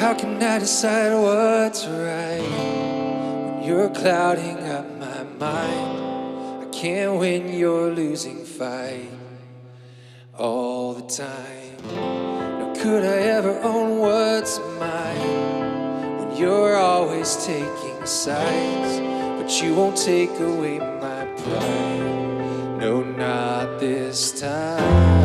How can I decide what's right when you're clouding up my mind? I can't win your losing fight all the time. Nor could I ever own what's mine when you're always taking sides. But you won't take away my pride. No, not this time.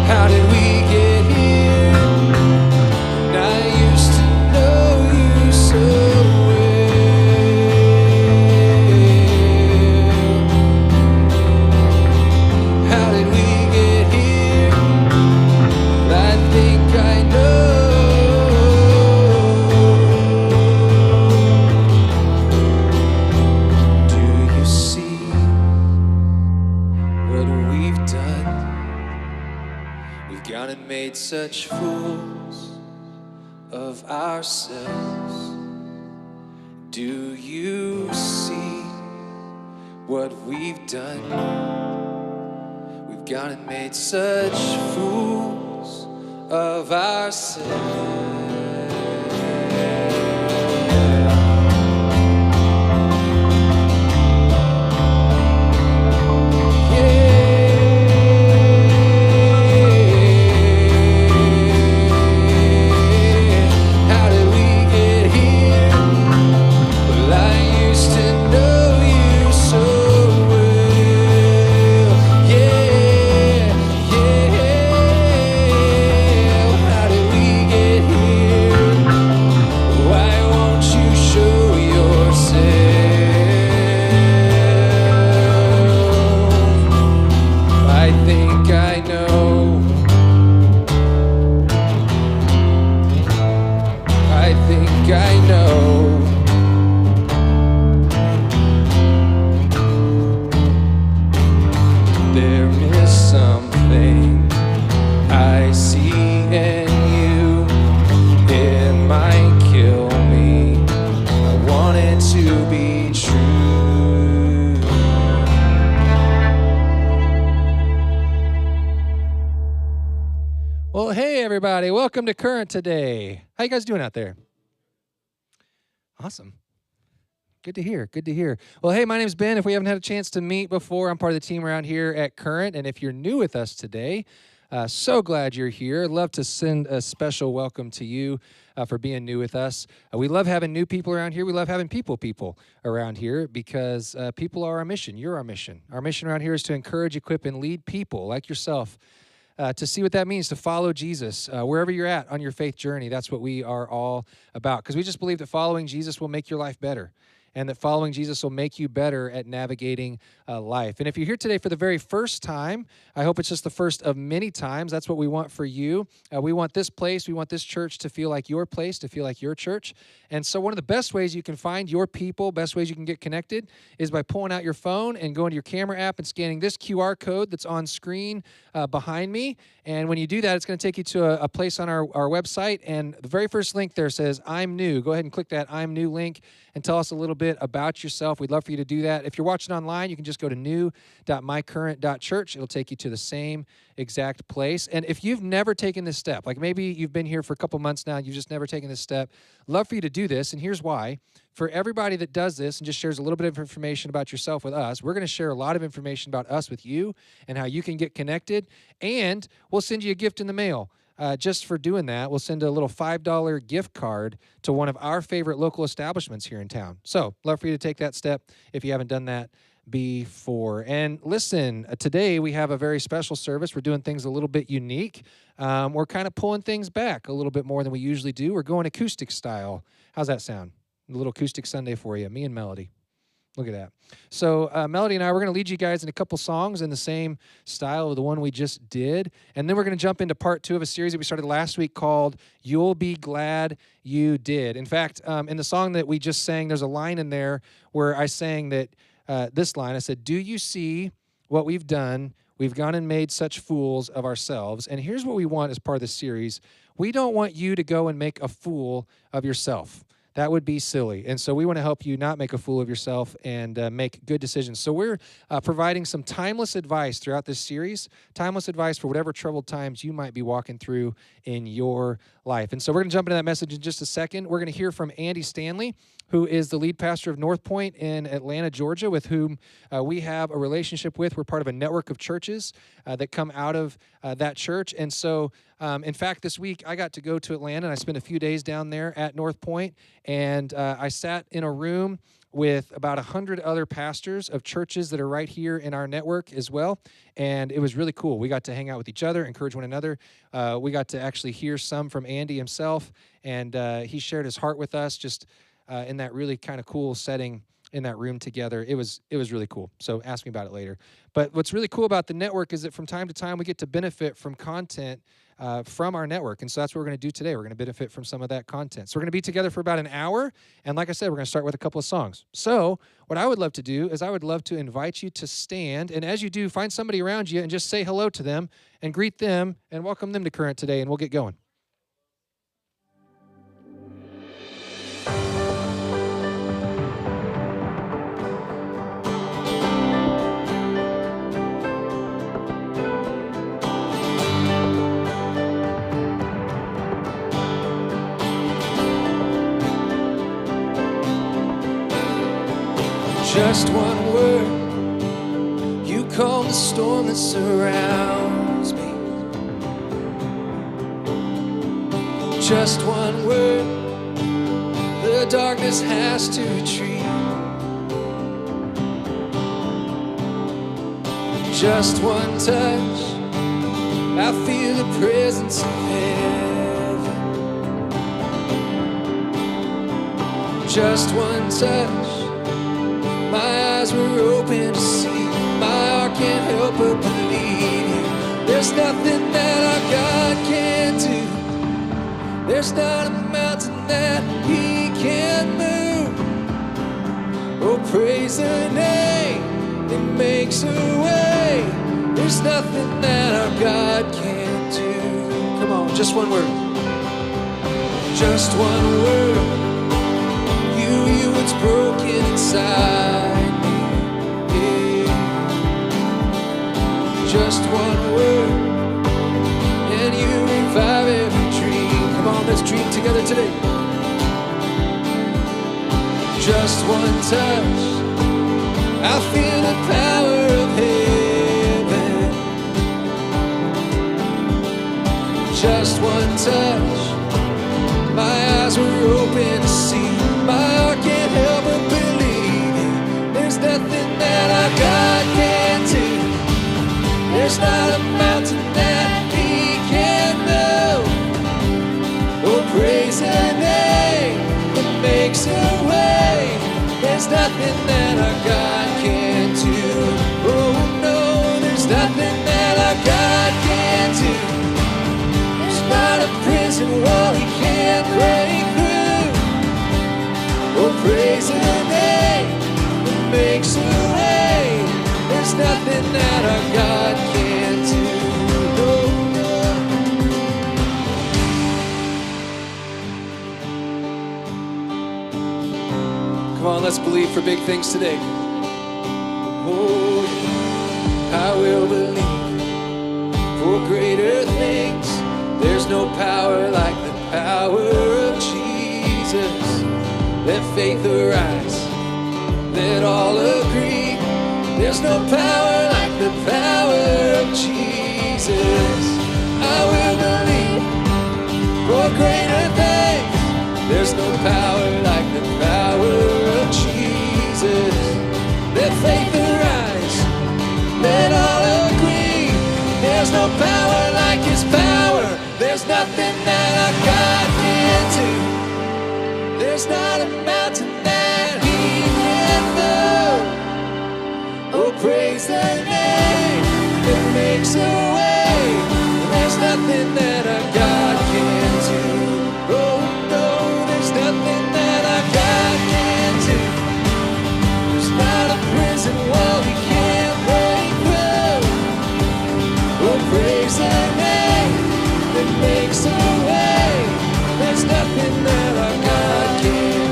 How did we get here? And I used to know you so well. How did we get here? Well, I think I know. Gone and made such fools of ourselves. Do you see what we've done? We've gone and made such fools of ourselves. Everybody, welcome to Current today. How you guys doing out there? Awesome. Good to hear. Good to hear. Well, hey, my name's Ben. If we haven't had a chance to meet before, I'm part of the team around here at Current. And if you're new with us today, so glad you're here. I'd love to send a special welcome to you for being new with us. We love having new people around here. We love having people around here because people are our mission. You're our mission. Our mission around here is to encourage, equip, and lead people like yourself to see what that means to follow Jesus wherever you're at on your faith journey. That's what we are all about, because we just believe that following Jesus will make your life better, and that following Jesus will make you better at navigating life. And if you're here today for the very first time, I hope it's just the first of many times. That's what we want for you. We want this place, we want this church to feel like your place, to feel like your church. And so one of the best ways you can find your people, best ways you can get connected, is by pulling out your phone and going to your camera app and scanning this QR code that's on screen behind me. And when you do that, it's going to take you to a place on our website. And the very first link there says, I'm new. Go ahead and click that I'm new link and tell us a little bit about yourself. We'd love for you to do that. If you're watching online, you can just go to new.mycurrent.church. It'll take you to the same exact place. And if you've never taken this step, like maybe you've been here for a couple months now, you've just never taken this step, love for you to do this. And here's why. For everybody that does this and just shares a little bit of information about yourself with us, we're going to share a lot of information about us with you and how you can get connected. And we'll send you a gift in the mail. Just for doing that, we'll send a little $5 gift card to one of our favorite local establishments here in town. So, love for you to take that step if you haven't done that before. And listen, today we have a very special service. We're doing things a little bit unique. We're kind of pulling things back a little bit more than we usually do. We're going acoustic style. How's that sound? A little acoustic Sunday for you, me and Melody. Look at that. So Melody and I, we're going to lead you guys in a couple songs in the same style of the one we just did. And then we're going to jump into part 2 of a series that we started last week called You'll Be Glad You Did. In fact, in the song that we just sang, there's a line in there where I sang that, this line, I said, do you see what we've done? We've gone and made such fools of ourselves. And here's what we want as part of this series. We don't want you to go and make a fool of yourself. That would be silly. And so we want to help you not make a fool of yourself and make good decisions. So we're providing some timeless advice throughout this series, timeless advice for whatever troubled times you might be walking through in your life. And so we're going to jump into that message in just a second. We're going to hear from Andy Stanley, who is the lead pastor of North Point in Atlanta, Georgia, with whom we have a relationship with. We're part of a network of churches that come out of that church. And so, in fact, this week I got to go to Atlanta, and I spent a few days down there at North Point, and I sat in a room with about 100 other pastors of churches that are right here in our network as well. And it was really cool. We got to hang out with each other, encourage one another. We got to actually hear some from Andy himself, and he shared his heart with us just in that really kind of cool setting in that room together. It was really cool. So ask me about it later. But what's really cool about the network is that from time to time we get to benefit from content from our network. And so that's what we're going to do today. We're going to benefit from some of that content. So we're going to be together for about an hour. And like I said, we're going to start with a couple of songs. So what I would love to do is I would love to invite you to stand. And as you do, find somebody around you and just say hello to them and greet them and welcome them to Current today. And we'll get going. Just one word, you calm the storm that surrounds me. Just one word, the darkness has to retreat. Just one touch, I feel the presence of heaven. Just one touch, my eyes were open to see. My heart can't help but believe you. There's nothing that our God can't do. There's not a mountain that He can't move. Oh, praise the name, it makes a way. There's nothing that our God can't do. Come on, just one word. Just one word. You what's broken inside me, yeah. Just one word, and you revive every dream. Come on, let's dream together today. Just one touch, I feel the power of heaven. Just one touch, my eyes were open to see. My heart can't help but believe it. There's nothing that our God can't do. There's not a mountain that He can't move. Oh, praise the name, it makes a way. There's nothing that our God can't do. Oh no, there's nothing that our God can't do. There's not a prison wall He can't break through. Oh, praise the name, it makes a way. There's nothing that our God can't do. Come on, let's believe for big things today. Oh, I will believe for greater things. There's no power like the power of Jesus. Let faith arise, let all agree. There's no power like the power of Jesus. I will believe for greater things. There's no power like the power of Jesus. Let faith arise, let all agree. There's no power like His power. There's nothing that our God can't do. There's not a mountain that He can't move. Oh, praise the name, it makes a way. There's nothing that our God can't do. Oh no, there's nothing that our God can't do. There's not a prison wall He can't break through. Oh, praise the name, it makes a way. There's nothing that our God can't do.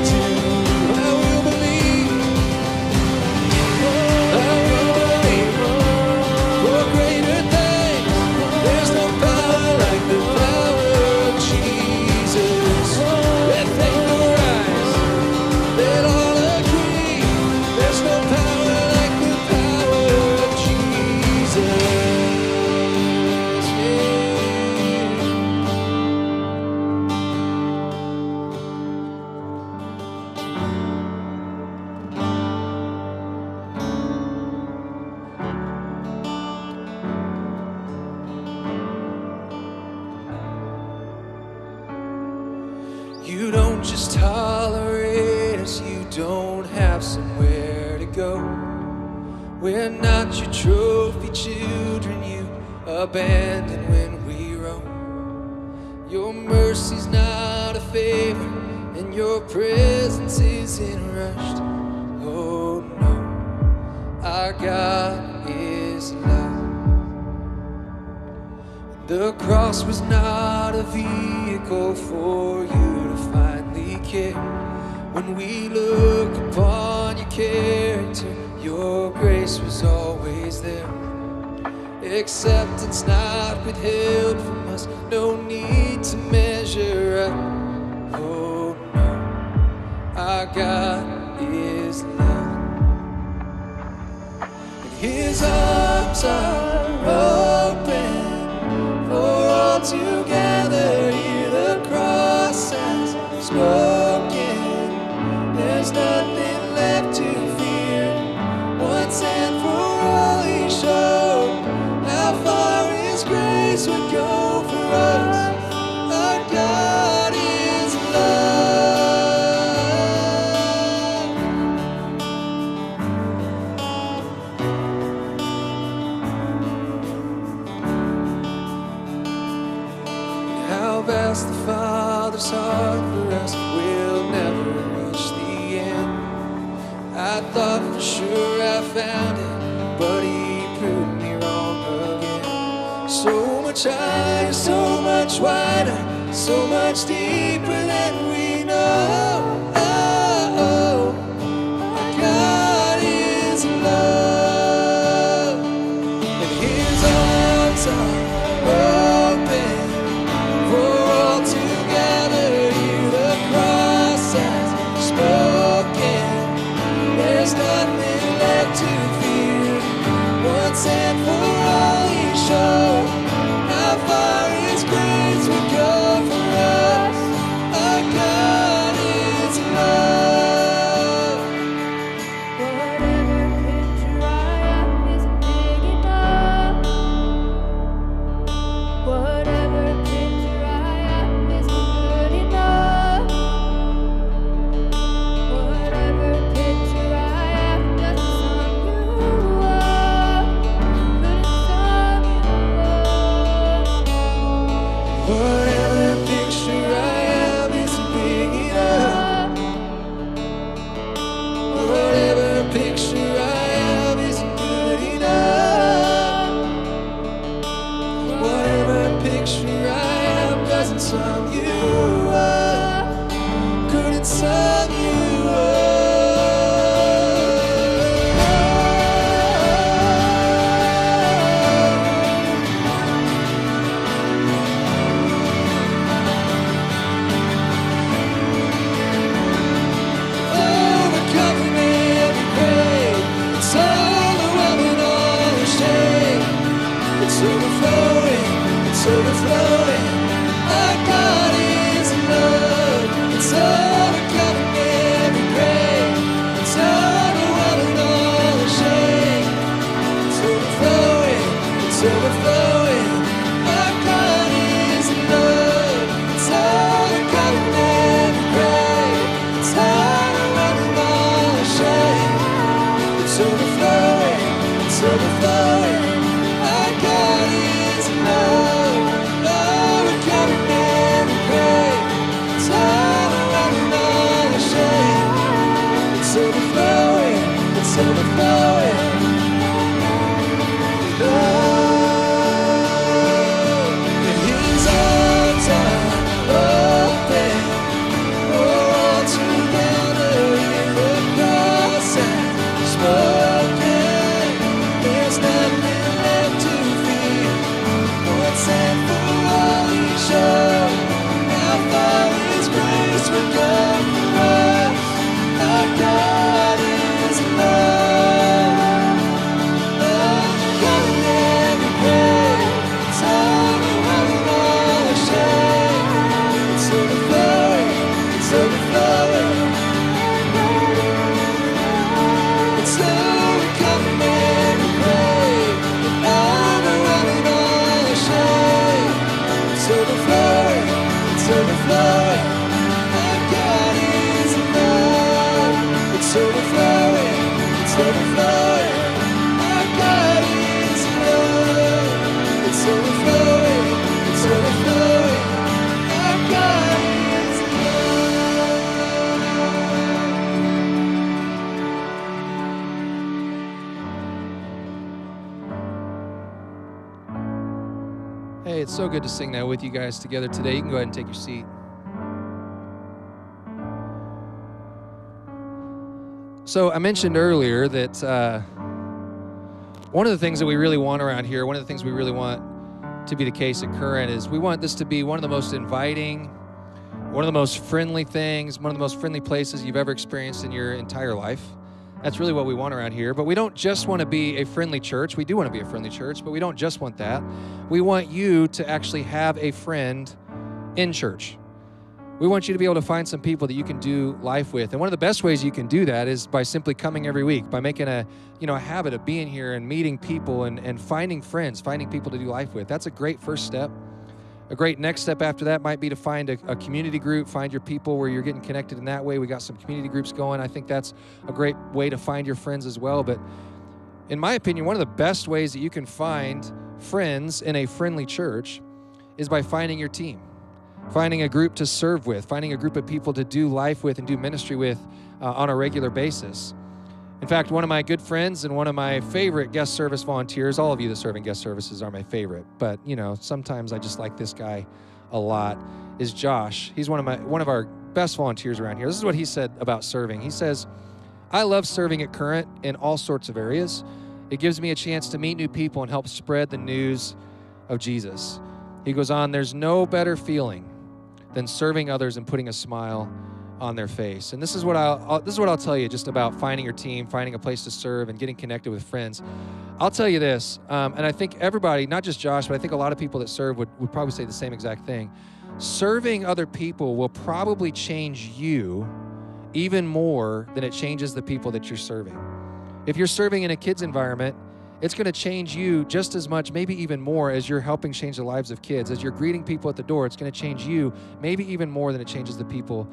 don't just tolerate us, you don't have somewhere to go. We're not your trophy children you abandon when we roam. Your mercy's not a favor, and your presence isn't rushed. Oh no, our God is love. The cross was not a vehicle for you to finally care. When we look upon your character, your grace was always there. Acceptance not withheld from us, no need to measure up. Oh no, our God is love. And his arms are open for all to gather. Hear the cross has spoken. There's nothing left to fear. Once and for all he showed how far his grace would go for us. Our God is love. How vast the Father's heart for us, we'll never reach the end. I thought for sure I found it, but he proved me wrong again. So much higher, so much wider, so much deeper than we know. Oh, our God is love, and his arms are open for all to gather. Hear the cross has spoken. There's nothing left to fear. Once and for all he showed how far his grace would go for us. Our God is love. Whatever picture I am isn't big enough. Whatever picture I am isn't good enough. Whatever picture I am doesn't sum you up. Couldn't sum you up. Whatever picture I am isn't big enough. Whatever picture I am isn't good enough. Whatever picture I am doesn't sum you up. Couldn't sum you up. Overcoming every pain, it's overwhelming all the shame. It's overflowing, it's overflowing. Our God is love. It's overcoming every pain, it's overwhelming all the shame. It's overflowing, it's overflowing. Our God is love. It's overcoming every pain, it's overwhelming all the shame. It's overflowing, it's overflowing. Our God is love. Overcoming every pain, it's overwhelming all the shame. It's overflowing, it's overflowing. Love. Hey, it's so good to sing that with you guys together today. You can go ahead and take your seat. So I mentioned earlier that one of the things that we really want around here, one of the things we really want to be the case at Current is we want this to be one of the most inviting, one of the most friendly things, one of the most friendly places you've ever experienced in your entire life. That's really what we want around here. But we don't just want to be a friendly church. We do want to be a friendly church, but we don't just want that. We want you to actually have a friend in church. We want you to be able to find some people that you can do life with. And one of the best ways you can do that is by simply coming every week, by making a habit of being here and meeting people and finding friends, finding people to do life with. That's a great first step. A great next step after that might be to find a community group, find your people where you're getting connected in that way. We got some community groups going. I think that's a great way to find your friends as well. But in my opinion, one of the best ways that you can find friends in a friendly church is by finding your team, finding a group to serve with, finding a group of people to do life with and do ministry with on a regular basis. In fact, one of my good friends and one of my favorite guest service volunteers, all of you that serve in guest services are my favorite, but sometimes I just like this guy a lot, is Josh. He's one of our best volunteers around here. This is what he said about serving. He says, "I love serving at Current in all sorts of areas. It gives me a chance to meet new people and help spread the news of Jesus." He goes on, "There's no better feeling than serving others and putting a smile on their face." And this is what I'll tell you just about finding your team, finding a place to serve, and getting connected with friends. I'll tell you this, and I think everybody, not just Josh, but I think a lot of people that serve would probably say the same exact thing. Serving other people will probably change you even more than it changes the people that you're serving. If you're serving in a kids environment, it's going to change you just as much, maybe even more, as you're helping change the lives of kids. As you're greeting people at the door, it's going to change you maybe even more than it changes the people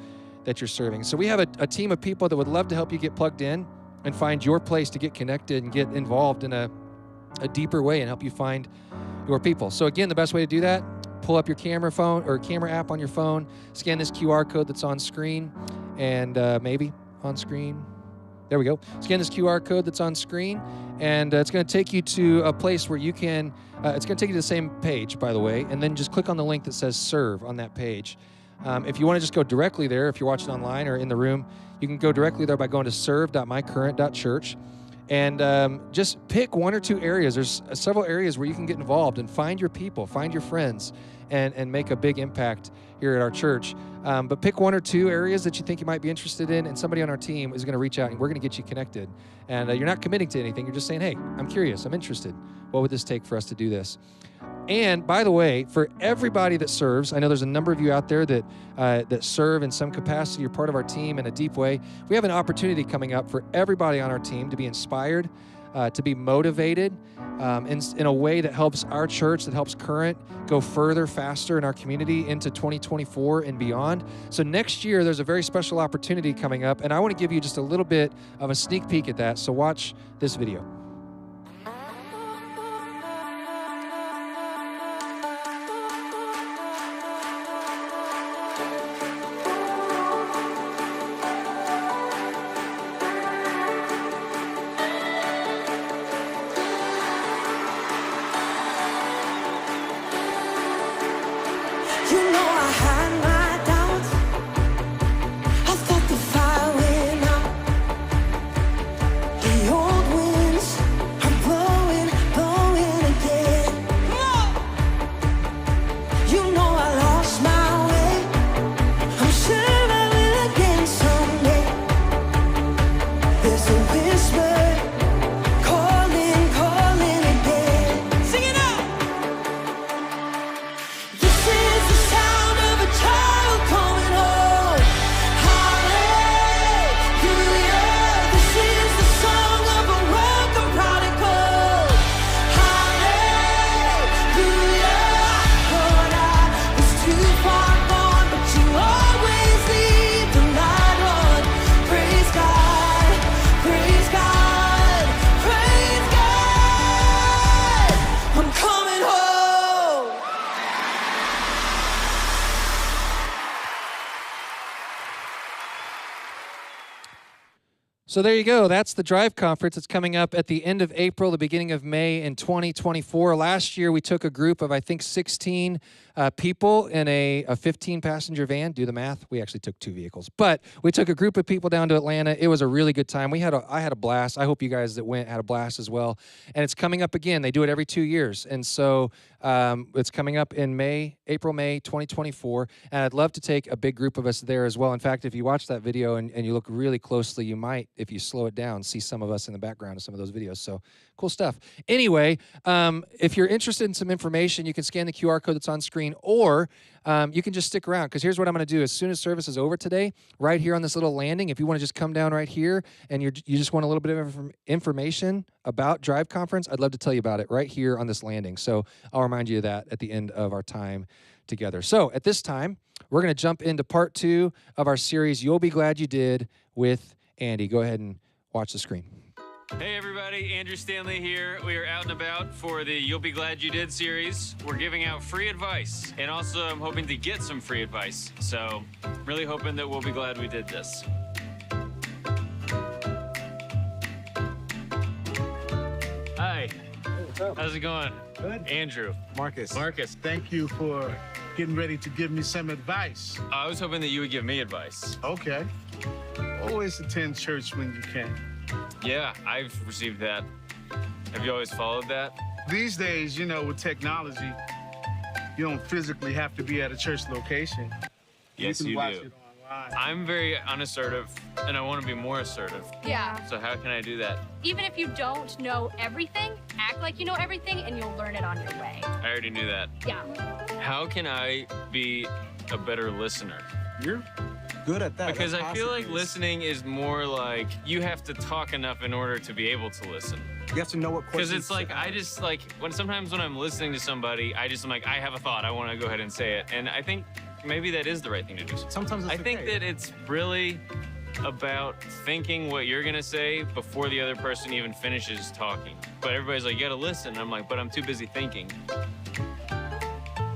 that you're serving. So we have a team of people that would love to help you get plugged in and find your place to get connected and get involved in a deeper way and help you find your people. So again, the best way to do that, pull up your camera app on your phone, scan this QR code that's on screen, and maybe on screen. There we go. Scan this QR code that's on screen, and it's going to take you to a place where you can, it's going to take you to the same page, by the way, and then just click on the link that says serve on that page. If you want to just go directly there, if you're watching online or in the room, you can go directly there by going to serve.mycurrent.church and just pick one or two areas. There's several areas where you can get involved and find your people, find your friends, and make a big impact here at our church. But pick one or two areas that you think you might be interested in, and somebody on our team is going to reach out, and we're going to get you connected. And you're not committing to anything. You're just saying, hey, I'm curious. I'm interested. What would this take for us to do this? And by the way, for everybody that serves, I know there's a number of you out there that serve in some capacity. You're part of our team in a deep way. We have an opportunity coming up for everybody on our team to be inspired, to be motivated in a way that helps our church, that helps Current go further, faster in our community into 2024 and beyond. So next year, there's a very special opportunity coming up, and I want to give you just a little bit of a sneak peek at that. So watch this video. You know I had my doubts. I thought the fire went out. The old winds So there you go. That's the Drive Conference. It's coming up at the end of April, the beginning of May in 2024. Last year, we took a group of, I think, 16 people in a 15-passenger van. Do the math. We actually took 2 vehicles. But we took a group of people down to Atlanta. It was a really good time. I had a blast. I hope you guys that went had a blast as well. And it's coming up again. They do it every 2 years. And so it's coming up in April, May 2024. And I'd love to take a big group of us there as well. In fact, if you watch that video and you look really closely, you might, if you slow it down, see some of us in the background of some of those videos. So cool stuff. Anyway, if you're interested in some information, you can scan the QR code that's on screen, or you can just stick around, because here's what I'm going to do. As soon as service is over today, right here on this little landing, if you want to just come down right here and you just want a little bit of information about Drive Conference, I'd love to tell you about it right here on this landing. So I'll remind you of that at the end of our time together. So at this time, we're going to jump into part 2 of our series, You'll Be Glad You Did, with Andy. Go ahead and watch the screen. Hey everybody, Andrew Stanley here. We are out and about for the You'll Be Glad You Did series. We're giving out free advice, and also I'm hoping to get some free advice. So, really hoping that we'll be glad we did this. Hi. How's it going? Good. Andrew. Marcus. Marcus. Thank you for getting ready to give me some advice. I was hoping that you would give me advice. Okay. Always attend church when you can. Yeah, I've received that. Have you always followed that? These days, with technology, you don't physically have to be at a church location. Yes, you can you watch do. it online. I'm very unassertive, and I want to be more assertive. Yeah. So how can I do that? Even if you don't know everything, act like you know everything and you'll learn it on your way. I already knew that. Yeah. How can I be a better listener? You're good at that. Because That's I feel like awesome. listening is more like you have to talk enough in order to be able to listen. You have to know what Because questions. it's like I just like sometimes when I'm listening to somebody, I'm like, I have a thought, I want to go ahead and say it. And I think maybe that is the right thing to do. Sometimes it's I think okay. that it's really about thinking what you're gonna say before the other person even finishes talking. But everybody's like, you gotta listen. And I'm like, but I'm too busy thinking.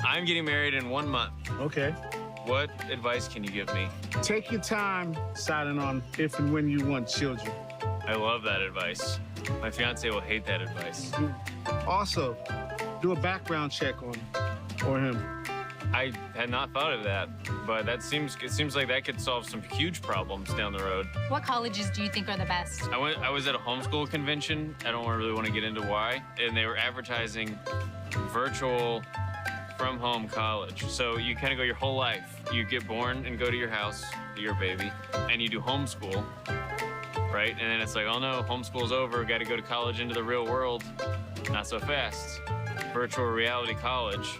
I'm getting married in 1 month. Okay. What advice can you give me? Take your time deciding on if and when you want children. I love that advice. My fiance will hate that advice. Also, do a background check on him. I had not thought of that, but it seems like that could solve some huge problems down the road. What colleges do you think are the best? I was at a homeschool convention. I don't really want to get into why, and they were advertising virtual from home college. So you kind of go your whole life. You get born and go to your house, your baby, and you do homeschool, right? And then it's like, oh no, homeschool's over. Got to go to college into the real world. Not so fast. Virtual reality college.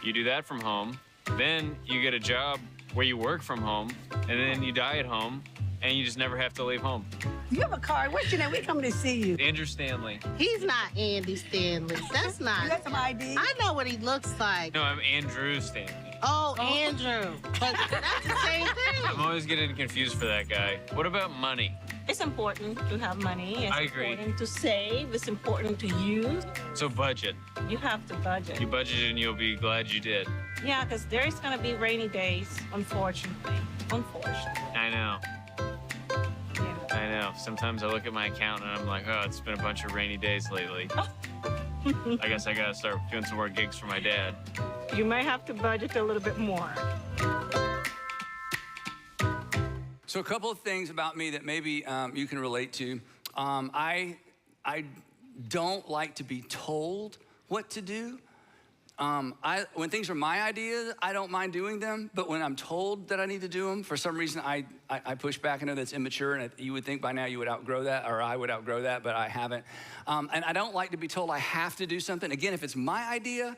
You do that from home. Then you get a job where you work from home, and then you die at home, and you just never have to leave home. You have a card. What's your name? We come to see you. Andrew Stanley. He's not Andy Stanley. That's You not. got some ID? I know what he looks like. No, I'm Andrew Stanley. Oh, Andrew. But that's the same I'm thing. always getting confused for that guy. What about money? It's important to have money. It's I agree. important to save. It's important to use. So budget. You have to budget. You budgeted and you'll be glad you did. Yeah, because there is going to be rainy days, unfortunately. Unfortunately. I know. Yeah. I know. Sometimes I look at my account and I'm like, oh, it's been a bunch of rainy days lately. I guess I gotta start doing some more gigs for my dad. You may have to budget a little bit more. So a couple of things about me that maybe you can relate to. I don't like to be told what to do. When things are my ideas, I don't mind doing them. But when I'm told that I need to do them, for some reason, I push back. I know that's immature, and you would think by now you would outgrow that, or I would outgrow that, but I haven't. And I don't like to be told I have to do something. Again, if it's my idea,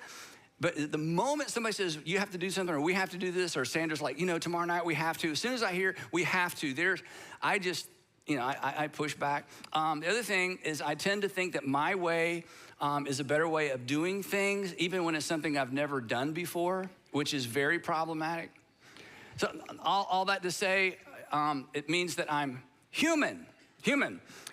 but the moment somebody says, you have to do something, or we have to do this, or Sandra's like, tomorrow night we have to. As soon as I hear we have to, I push back. The other thing is I tend to think that my way is a better way of doing things, even when it's something I've never done before, which is very problematic. So all that to say, it means that I'm human.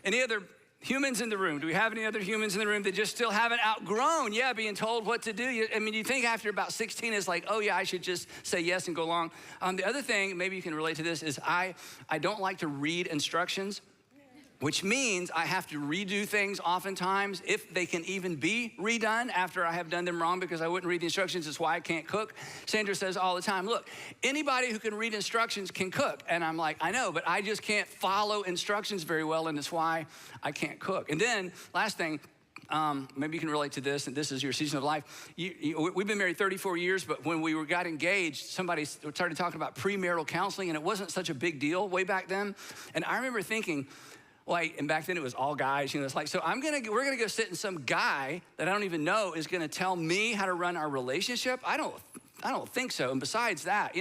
Any other humans in the room? Do we have any other humans in the room that just still haven't outgrown, being told what to do? You think after about 16 it's like, oh yeah, I should just say yes and go along. The other thing, maybe you can relate to this, is I don't like to read instructions. which means I have to redo things oftentimes if they can even be redone after I have done them wrong because I wouldn't read the instructions. It's why I can't cook. Sandra says all the time, look, anybody who can read instructions can cook. And I'm like, I know, but I just can't follow instructions very well, and it's why I can't cook. And then last thing, maybe you can relate to this, and this is your season of life. We've been married 34 years, but when we got engaged, somebody started talking about premarital counseling, and it wasn't such a big deal way back then. And I remember thinking, like, and back then it was all guys, it's like, so we're gonna go sit and some guy that I don't even know is gonna tell me how to run our relationship? I don't think so. And besides that,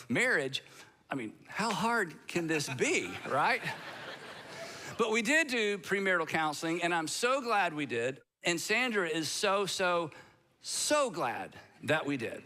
marriage, I mean, how hard can this be, right? But we did do premarital counseling, and I'm so glad we did. And Sandra is so glad that we did.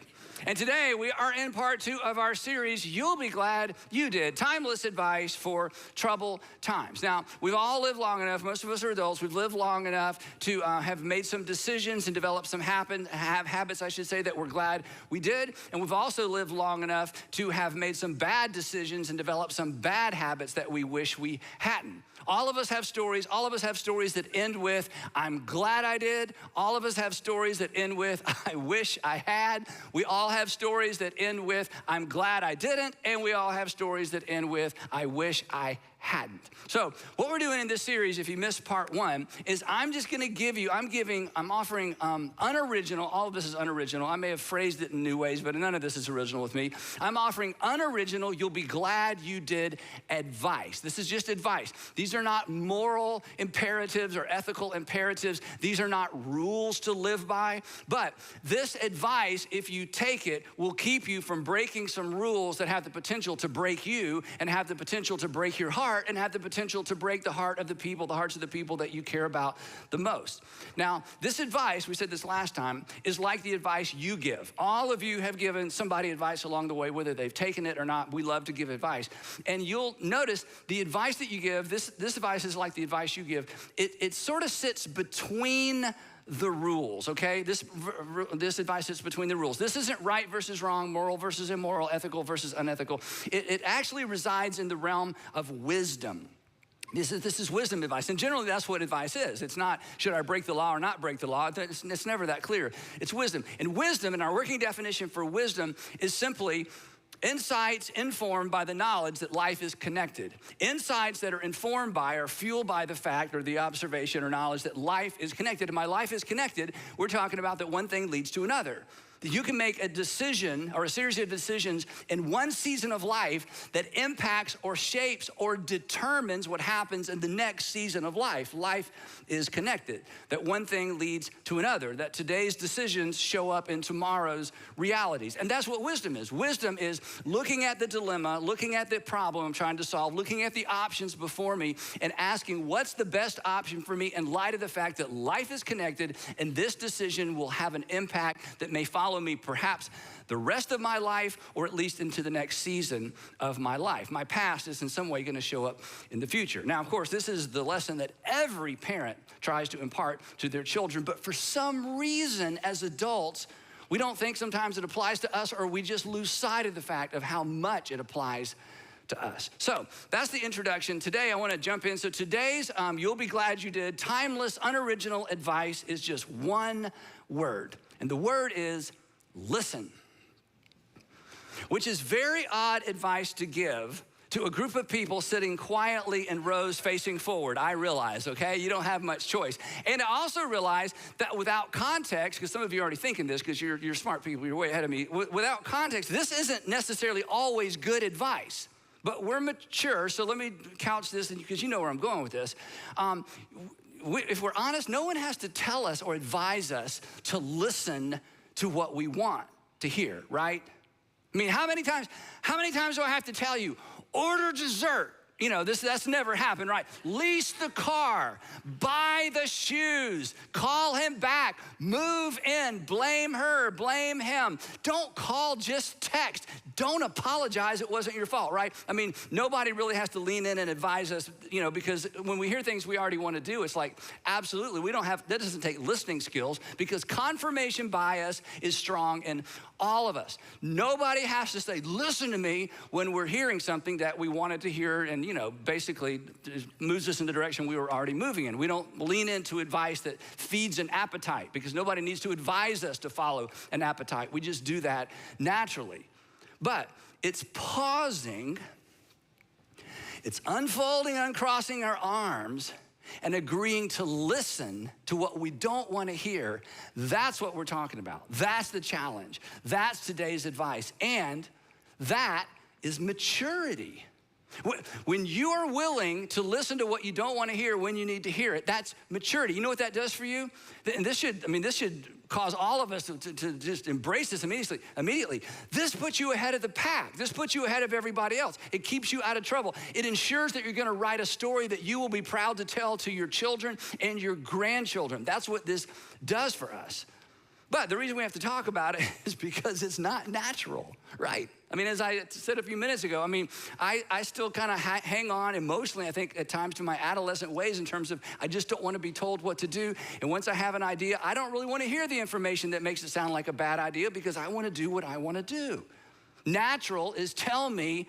And today we are in part 2 of our series, You'll Be Glad You Did, Timeless Advice for Troubled Times. Now, we've all lived long enough, most of us are adults, we've lived long enough to have made some decisions and developed some habits, I should say, that we're glad we did. And we've also lived long enough to have made some bad decisions and developed some bad habits that we wish we hadn't. All of us have stories. All of us have stories that end with, I'm glad I did. All of us have stories that end with, I wish I had. We all have stories that end with, I'm glad I didn't. And we all have stories that end with, I wish I hadn't. So what we're doing in this series, if you missed part 1, is I'm just gonna give you, I'm offering unoriginal, all of this is unoriginal. I may have phrased it in new ways, but none of this is original with me. I'm offering unoriginal, you'll be glad you did advice. This is just advice. These are not moral imperatives or ethical imperatives. These are not rules to live by. But this advice, if you take it, will keep you from breaking some rules that have the potential to break you and have the potential to break your heart and have the potential to break the hearts of the people that you care about the most. Now, this advice, we said this last time, is like the advice you give. All of you have given somebody advice along the way, whether they've taken it or not. We love to give advice. And you'll notice the advice that you give, this advice is like the advice you give. It sort of sits between the rules, okay? This advice sits between the rules. This isn't right versus wrong, moral versus immoral, ethical versus unethical. It actually resides in the realm of wisdom. This is wisdom advice, and generally that's what advice is. It's not, should I break the law or not break the law? It's never that clear. It's wisdom. And wisdom, and our working definition for wisdom is simply insights informed by the knowledge that life is connected. Insights that are informed by or fueled by the fact or the observation or knowledge that life is connected. And by life is connected, we're talking about that one thing leads to another. You can make a decision or a series of decisions in one season of life that impacts or shapes or determines what happens in the next season of life. Life is connected. That one thing leads to another. That today's decisions show up in tomorrow's realities. And that's what wisdom is. Wisdom is looking at the dilemma, looking at the problem I'm trying to solve, looking at the options before me and asking what's the best option for me in light of the fact that life is connected and this decision will have an impact that may follow me perhaps the rest of my life or at least into the next season of my life. My past is in some way going to show up in the future. Now, of course, this is the lesson that every parent tries to impart to their children, but for some reason as adults, we don't think sometimes it applies to us or we just lose sight of the fact of how much it applies to us. So that's the introduction. Today I want to jump in. So today's You'll Be Glad You Did, timeless, unoriginal advice is just one word. And the word is listen, which is very odd advice to give to a group of people sitting quietly in rows facing forward. I realize, okay? You don't have much choice. And I also realize that without context, because some of you are already thinking this because you're smart people, you're way ahead of me. Without context, this isn't necessarily always good advice. But we're mature, so let me couch this because you know where I'm going with this. If we're honest, no one has to tell us or advise us to listen to what we want to hear, right? I mean, how many times do I have to tell you, order dessert? You know, that's never happened, right? Lease the car, buy the shoes, call him back, move in, blame her, blame him. Don't call, just text. Don't apologize, it wasn't your fault, right? I mean, nobody really has to lean in and advise us, because when we hear things we already want to do, it's like, absolutely, that doesn't take listening skills because confirmation bias is strong in all of us. Nobody has to say, listen to me when we're hearing something that we wanted to hear and, basically moves us in the direction we were already moving in. We don't lean into advice that feeds an appetite because nobody needs to advise us to follow an appetite. We just do that naturally. But it's pausing, it's unfolding, uncrossing our arms, and agreeing to listen to what we don't want to hear. That's what we're talking about. That's the challenge. That's today's advice. And that is maturity. When you are willing to listen to what you don't want to hear when you need to hear it, that's maturity. You know what that does for you? And this should cause all of us to just embrace this immediately. This puts you ahead of the pack. This puts you ahead of everybody else. It keeps you out of trouble. It ensures that you're going to write a story that you will be proud to tell to your children and your grandchildren. That's what this does for us. But the reason we have to talk about it is because it's not natural, right? I mean, as I said a few minutes ago, I still kind of hang on emotionally, I think, at times to my adolescent ways in terms of I just don't want to be told what to do. And once I have an idea, I don't really want to hear the information that makes it sound like a bad idea because I want to do what I want to do. Natural is tell me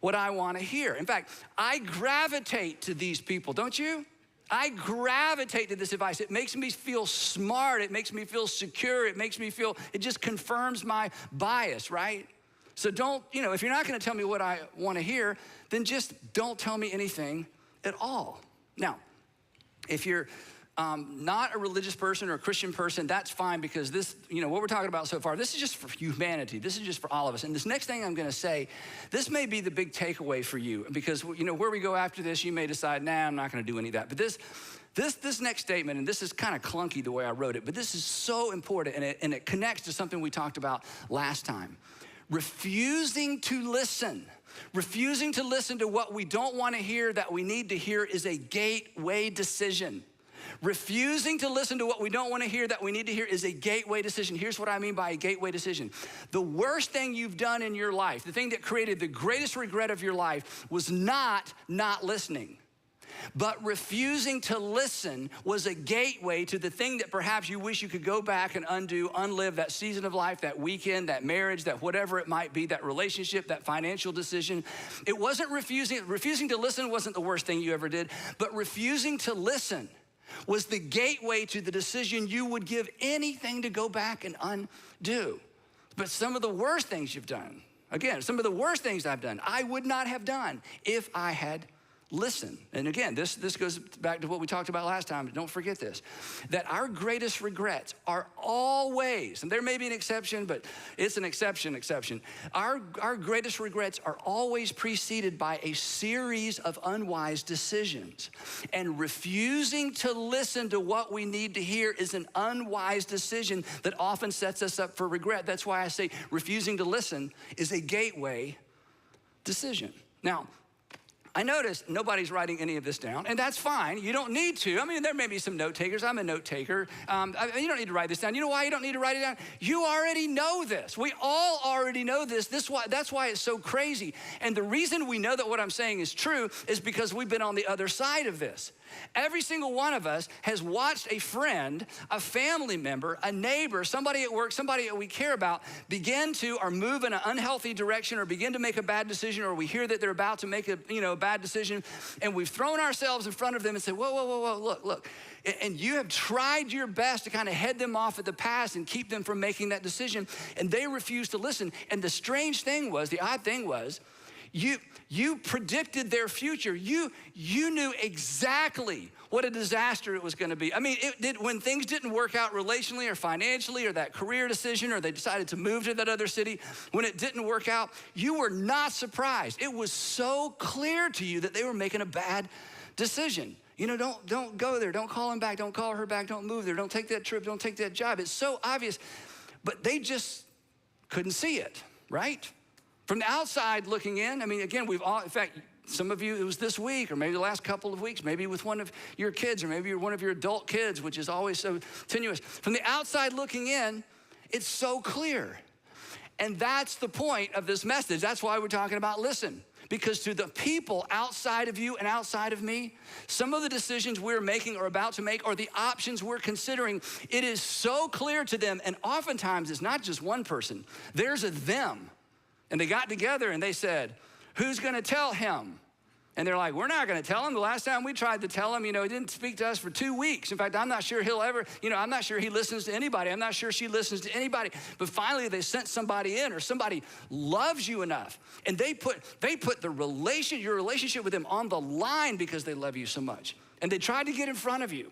what I want to hear. In fact, I gravitate to these people, don't you? I gravitate to this advice. It makes me feel smart. It makes me feel secure. It just confirms my bias, right? So don't, if you're not going to tell me what I want to hear, then just don't tell me anything at all. Now, if you're not a religious person or a Christian person, that's fine because this, what we're talking about so far, this is just for humanity. This is just for all of us. And this next thing I'm going to say, this may be the big takeaway for you because, where we go after this, you may decide, nah, I'm not going to do any of that. But this next statement, and this is kind of clunky the way I wrote it, but this is so important and it connects to something we talked about last time. Refusing to listen to what we don't want to hear that we need to hear is a gateway decision. Refusing to listen to what we don't want to hear that we need to hear is a gateway decision. Here's what I mean by a gateway decision. The worst thing you've done in your life, the thing that created the greatest regret of your life was not listening. But refusing to listen was a gateway to the thing that perhaps you wish you could go back and unlive that season of life, that weekend, that marriage, that whatever it might be, that relationship, that financial decision. It wasn't refusing to listen wasn't the worst thing you ever did, but refusing to listen was the gateway to the decision you would give anything to go back and undo. But some of the worst things you've done, again, some of the worst things I've done, I would not have done if I had listened. And again, this goes back to what we talked about last time. Don't forget this, that our greatest regrets are always, and there may be an exception, but it's an exception. Our greatest regrets are always preceded by a series of unwise decisions. And refusing to listen to what we need to hear is an unwise decision that often sets us up for regret. That's why I say refusing to listen is a gateway decision. Now, I noticed nobody's writing any of this down, and that's fine. You don't need to. There may be some note takers. I'm a note taker. You don't need to write this down. You know why you don't need to write it down? You already know this. We all already know this. That's why it's so crazy. And the reason we know that what I'm saying is true is because we've been on the other side of this. Every single one of us has watched a friend, a family member, a neighbor, somebody at work, somebody that we care about begin to or move in an unhealthy direction or begin to make a bad decision, or we hear that they're about to make a bad decision, and we've thrown ourselves in front of them and said, whoa, look. And you have tried your best to kind of head them off at the pass and keep them from making that decision, and they refuse to listen. And the odd thing was, you predicted their future. You knew exactly what a disaster it was going to be. When things didn't work out relationally or financially or that career decision or they decided to move to that other city, when it didn't work out, you were not surprised. It was so clear to you that they were making a bad decision. Don't go there. Don't call him back. Don't call her back. Don't move there. Don't take that trip. Don't take that job. It's so obvious, but they just couldn't see it, right? From the outside looking in, again, in fact, some of you, it was this week or maybe the last couple of weeks, maybe with one of your kids or maybe one of your adult kids, which is always so tenuous. From the outside looking in, it's so clear. And that's the point of this message. That's why we're talking about listen. Because to the people outside of you and outside of me, some of the decisions we're making or about to make or the options we're considering, it is so clear to them. And oftentimes it's not just one person, there's a them. And they got together and they said, who's gonna tell him? And they're like, we're not gonna tell him. The last time we tried to tell him, he didn't speak to us for 2 weeks. In fact, I'm not sure he'll ever, I'm not sure he listens to anybody. I'm not sure she listens to anybody. But finally they sent somebody in, or somebody loves you enough. And they put your relationship with them on the line because they love you so much. And they tried to get in front of you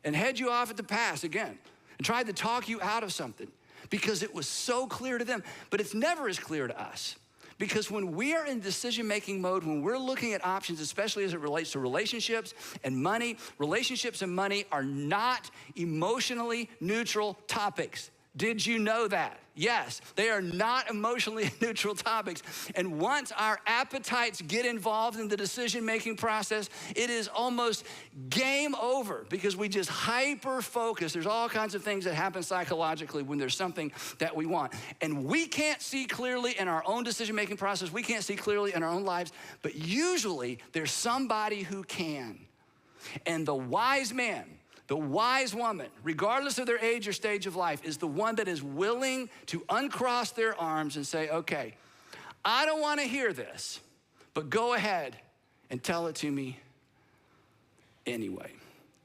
and head you off at the pass again and tried to talk you out of something because it was so clear to them. But it's never as clear to us. Because when we are in decision-making mode, when we're looking at options, especially as it relates to relationships and money, relationships and money are not emotionally neutral topics. Did you know that? Yes, they are not emotionally neutral topics. And once our appetites get involved in the decision-making process, it is almost game over because we just hyper-focus. There's all kinds of things that happen psychologically when there's something that we want. And we can't see clearly in our own decision-making process. We can't see clearly in our own lives, but usually there's somebody who can. And the wise man, the wise woman, regardless of their age or stage of life, is the one that is willing to uncross their arms and say, okay, I don't want to hear this, but go ahead and tell it to me anyway.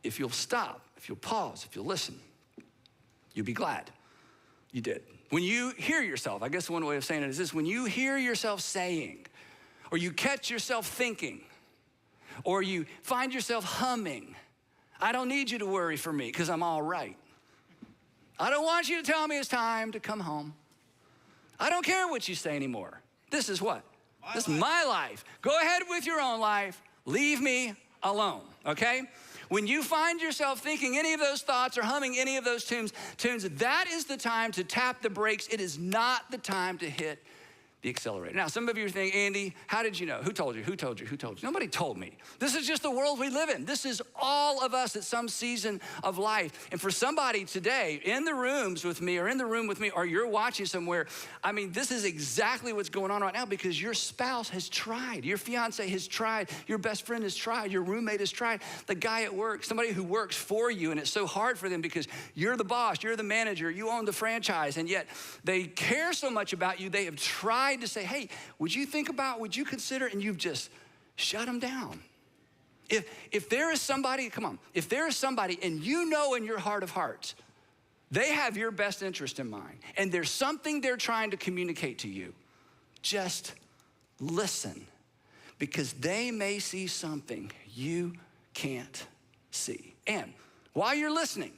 If you'll stop, if you'll pause, if you'll listen, you'll be glad you did. When you hear yourself, I guess one way of saying it is this: when you hear yourself saying, or you catch yourself thinking, or you find yourself humming, I don't need you to worry for me because I'm all right. I don't want you to tell me it's time to come home. I don't care what you say anymore. This is what? This is my life. Go ahead with your own life. Leave me alone, okay? When you find yourself thinking any of those thoughts or humming any of those tunes, that is the time to tap the brakes. It is not the time to hit the accelerator. Now, some of you are thinking, Andy, how did you know? Who told you? Who told you? Who told you? Nobody told me. This is just the world we live in. This is all of us at some season of life. And for somebody today in the rooms with me or in the room with me, or you're watching somewhere, I mean, this is exactly what's going on right now because your spouse has tried. Your fiance has tried. Your best friend has tried. Your roommate has tried. The guy at work, somebody who works for you, and it's so hard for them because you're the boss, you're the manager, you own the franchise, and yet they care so much about you, they have tried to say, hey, would you consider, and you've just shut them down. If there is somebody, come on, if there is somebody and you know in your heart of hearts, they have your best interest in mind, and there's something they're trying to communicate to you, just listen, because they may see something you can't see. And while you're listening,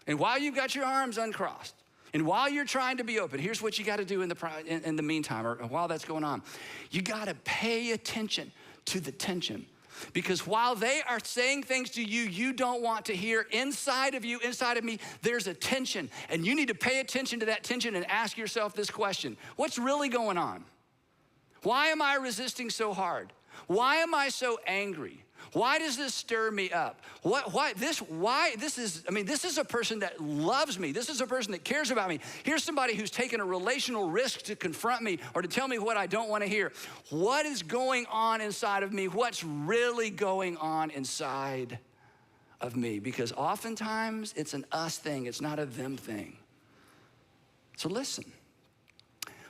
and while you've got your arms uncrossed, and while you're trying to be open, here's what you got to do in the meantime, or while that's going on. You got to pay attention to the tension. Because while they are saying things to you you don't want to hear, inside of you, inside of me, there's a tension. And you need to pay attention to that tension and ask yourself this question: what's really going on? Why am I resisting so hard? Why am I so angry? Why does this stir me up? This is a person that loves me. This is a person that cares about me. Here's somebody who's taken a relational risk to confront me or to tell me what I don't want to hear. What is going on inside of me? What's really going on inside of me? Because oftentimes it's an us thing. It's not a them thing. So listen.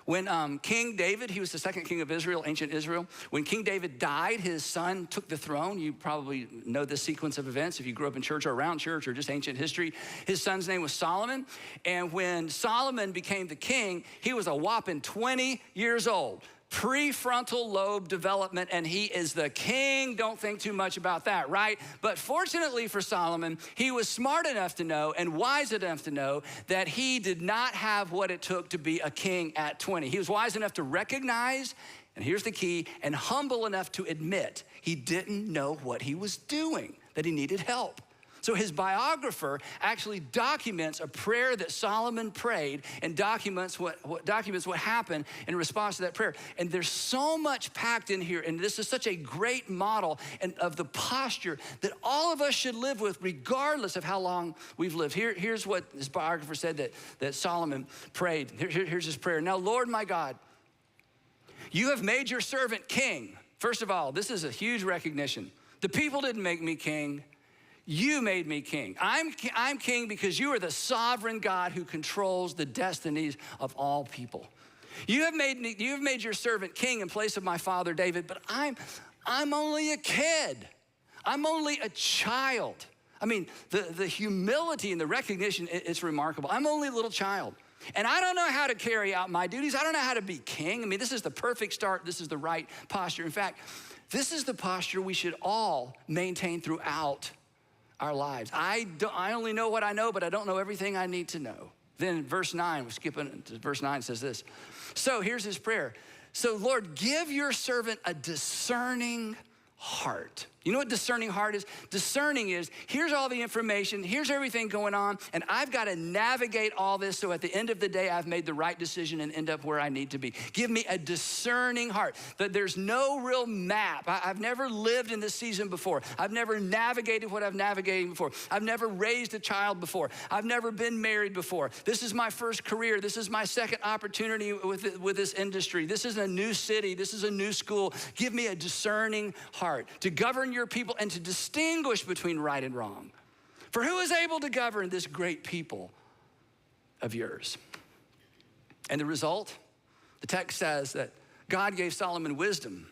When King David, he was the second king of Israel, ancient Israel. When King David died, his son took the throne. You probably know this sequence of events if you grew up in church or around church or just ancient history. His son's name was Solomon. And when Solomon became the king, he was a whopping 20 years old. Prefrontal lobe development, and he is the king. Don't think too much about that, right? But fortunately for Solomon, he was smart enough to know and wise enough to know that he did not have what it took to be a king at 20. He was wise enough to recognize, and here's the key, and humble enough to admit he didn't know what he was doing, that he needed help. So his biographer actually documents a prayer that Solomon prayed and documents what happened in response to that prayer. And there's so much packed in here, and this is such a great model of the posture that all of us should live with regardless of how long we've lived. Here's what his biographer said that Solomon prayed. Here's his prayer. Now, Lord my God, you have made your servant king. First of all, this is a huge recognition. The people didn't make me king. You made me king. I'm king because you are the sovereign God who controls the destinies of all people. You have made your servant king in place of my father David, but I'm I'm only a kid. I'm only a child. I mean, the humility and the recognition is remarkable. I'm only a little child. And I don't know how to carry out my duties. I don't know how to be king. I mean, this is the perfect start. This is the right posture. In fact, this is the posture we should all maintain throughout our lives. I only know what I know, but I don't know everything I need to know. Then verse 9, we're skipping to verse 9, says this. So here's his prayer. So Lord, give your servant a discerning heart. You know what discerning heart is? Discerning is, here's all the information, here's everything going on, and I've got to navigate all this so at the end of the day, I've made the right decision and end up where I need to be. Give me a discerning heart, that there's no real map. I've never lived in this season before. I've never navigated what I've navigated before. I've never raised a child before. I've never been married before. This is my first career. This is my second opportunity with this industry. This is a new city. This is a new school. Give me a discerning heart to govern your people and to distinguish between right and wrong. For who is able to govern this great people of yours? And the result, the text says that God gave Solomon wisdom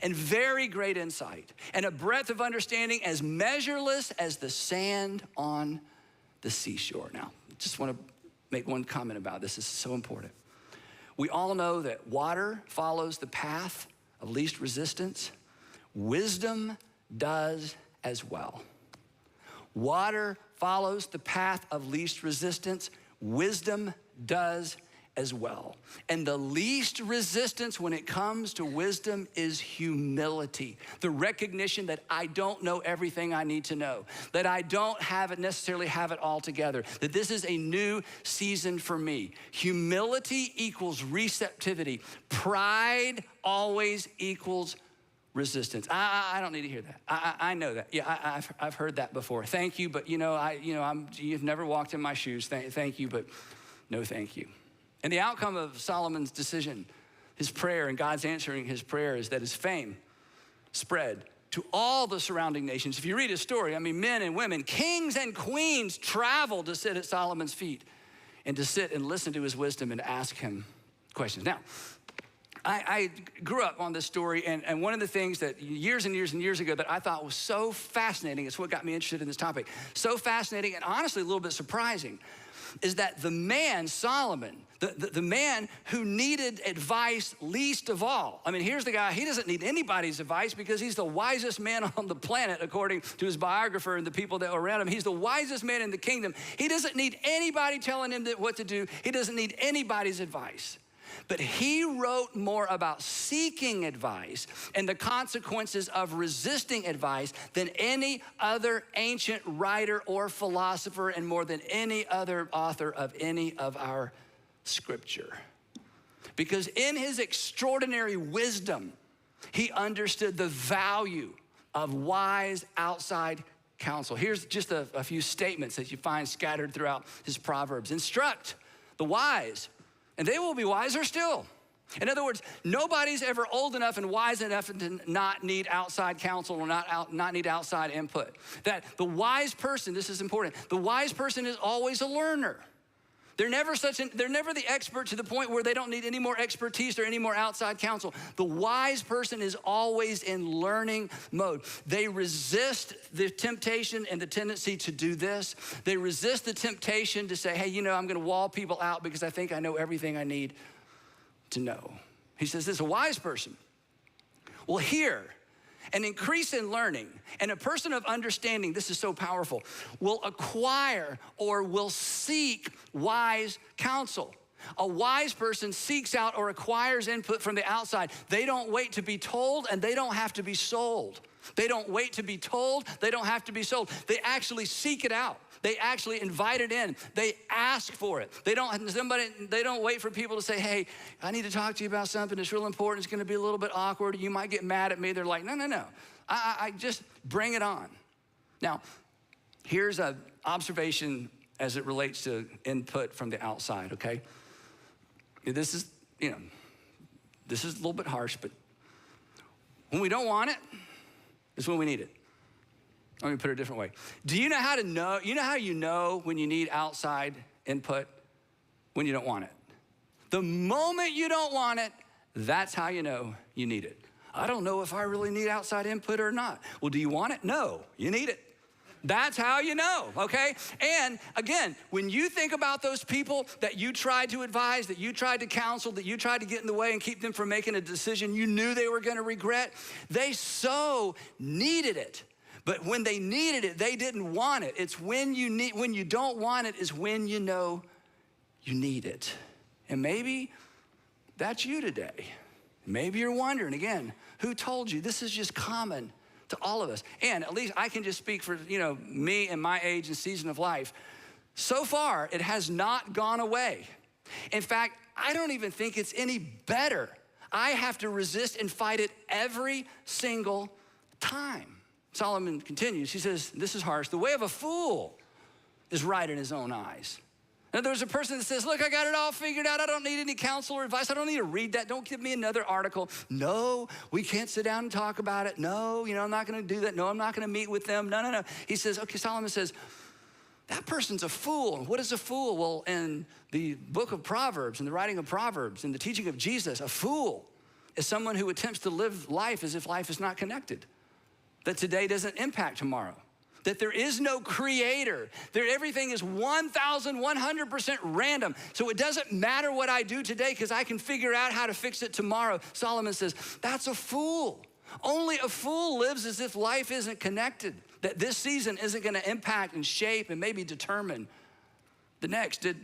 and very great insight and a breadth of understanding as measureless as the sand on the seashore. Now, just want to make one comment about this. This is so important. We all know that water follows the path of least resistance. Wisdom does as well. Water follows the path of least resistance. Wisdom does as well. And the least resistance when it comes to wisdom is humility. The recognition that I don't know everything I need to know, that I don't necessarily have it all together, that this is a new season for me. Humility equals receptivity. Pride always equals resistance. I don't need to hear that. I know that. Yeah, I've heard that before. Thank you, but you've never walked in my shoes. Thank you, but no thank you. And the outcome of Solomon's decision, his prayer, and God's answering his prayer is that his fame spread to all the surrounding nations. If you read his story, I mean, men and women, kings and queens traveled to sit at Solomon's feet and to sit and listen to his wisdom and ask him questions. Now, I grew up on this story, and one of the things that years and years and years ago that I thought was so fascinating, it's what got me interested in this topic, so fascinating and honestly a little bit surprising, is that the man, Solomon, the man who needed advice least of all. I mean, here's the guy, he doesn't need anybody's advice because he's the wisest man on the planet, according to his biographer and the people that were around him. He's the wisest man in the kingdom. He doesn't need anybody telling him what to do. He doesn't need anybody's advice. But he wrote more about seeking advice and the consequences of resisting advice than any other ancient writer or philosopher, and more than any other author of any of our scripture. Because in his extraordinary wisdom, he understood the value of wise outside counsel. Here's just a few statements that you find scattered throughout his Proverbs. Instruct the wise, and they will be wiser still. In other words, nobody's ever old enough and wise enough to not need outside counsel or not need outside input. That the wise person, this is important, the wise person is always a learner. They're never the expert to the point where they don't need any more expertise or any more outside counsel. The wise person is always in learning mode. They resist the temptation and the tendency to do this. They resist the temptation to say, hey, I'm gonna wall people out because I think I know everything I need to know. He says this, a wise person will hear and increase in learning, and a person of understanding, this is so powerful, will acquire or will seek wise counsel. A wise person seeks out or acquires input from the outside. They don't wait to be told, and they don't have to be sold. They don't wait to be told, they don't have to be sold. They actually seek it out. They actually invite it in. They ask for it. They don't wait for people to say, hey, I need to talk to you about something. It's real important. It's gonna be a little bit awkward. You might get mad at me. They're like, no. I just bring it on. Now, here's an observation as it relates to input from the outside, okay? This is a little bit harsh, but when we don't want it, is when we need it. Let me put it a different way. Do you know how to know, how you know when you need outside input? When you don't want it. The moment you don't want it, that's how you know you need it. I don't know if I really need outside input or not. Well, do you want it? No, you need it. That's how you know, okay? And again, when you think about those people that you tried to advise, that you tried to counsel, that you tried to get in the way and keep them from making a decision you knew they were gonna regret, they so needed it. But when they needed it, they didn't want it. It's when you don't want it is when you know you need it. And maybe that's you today. Maybe you're wondering, again, who told you? This is just common to all of us. And at least I can just speak for, me and my age and season of life. So far, it has not gone away. In fact, I don't even think it's any better. I have to resist and fight it every single time. Solomon continues, he says, this is harsh. The way of a fool is right in his own eyes. Now, there's a person that says, look, I got it all figured out. I don't need any counsel or advice. I don't need to read that. Don't give me another article. No, we can't sit down and talk about it. No, I'm not going to do that. No, I'm not going to meet with them. No. He says, okay, Solomon says, that person's a fool. And what is a fool? Well, in the book of Proverbs, in the writing of Proverbs, in the teaching of Jesus, a fool is someone who attempts to live life as if life is not connected, that today doesn't impact tomorrow, that there is no creator, that everything is 1,100% random. So it doesn't matter what I do today because I can figure out how to fix it tomorrow. Solomon says, that's a fool. Only a fool lives as if life isn't connected, that this season isn't gonna impact and shape and maybe determine the next. Did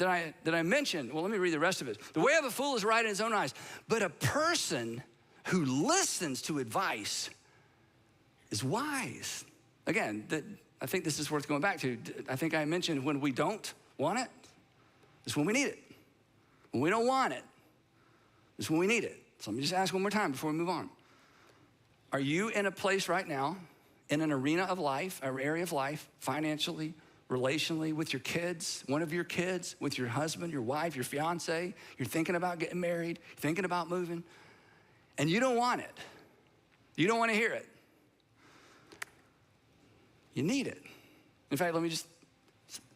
I mention? Well, let me read the rest of it. The way of a fool is right in his own eyes, but a person who listens to advice is wise. Again, I think this is worth going back to. I think I mentioned when we don't want it, it's when we need it. When we don't want it, it's when we need it. So let me just ask one more time before we move on. Are you in a place right now, in an arena of life, an area of life, financially, relationally, with your kids, one of your kids, with your husband, your wife, your fiance, you're thinking about getting married, you're thinking about moving, and you don't want it. You don't want to hear it. You need it. In fact, let me just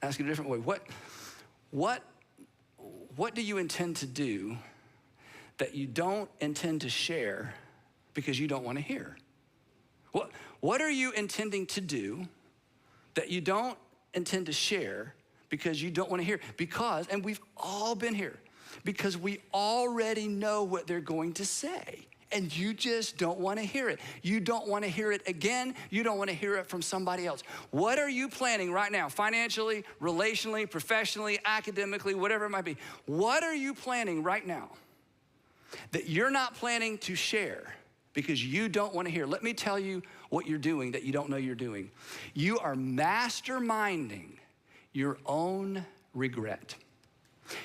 ask you a different way. What do you intend to do that you don't intend to share because you don't want to hear? What are you intending to do that you don't intend to share because you don't want to hear? Because, and we've all been here, because we already know what they're going to say. And you just don't want to hear it. You don't want to hear it again. You don't want to hear it from somebody else. What are you planning right now, financially, relationally, professionally, academically, whatever it might be? What are you planning right now that you're not planning to share because you don't want to hear? Let me tell you what you're doing that you don't know you're doing. You are masterminding your own regret.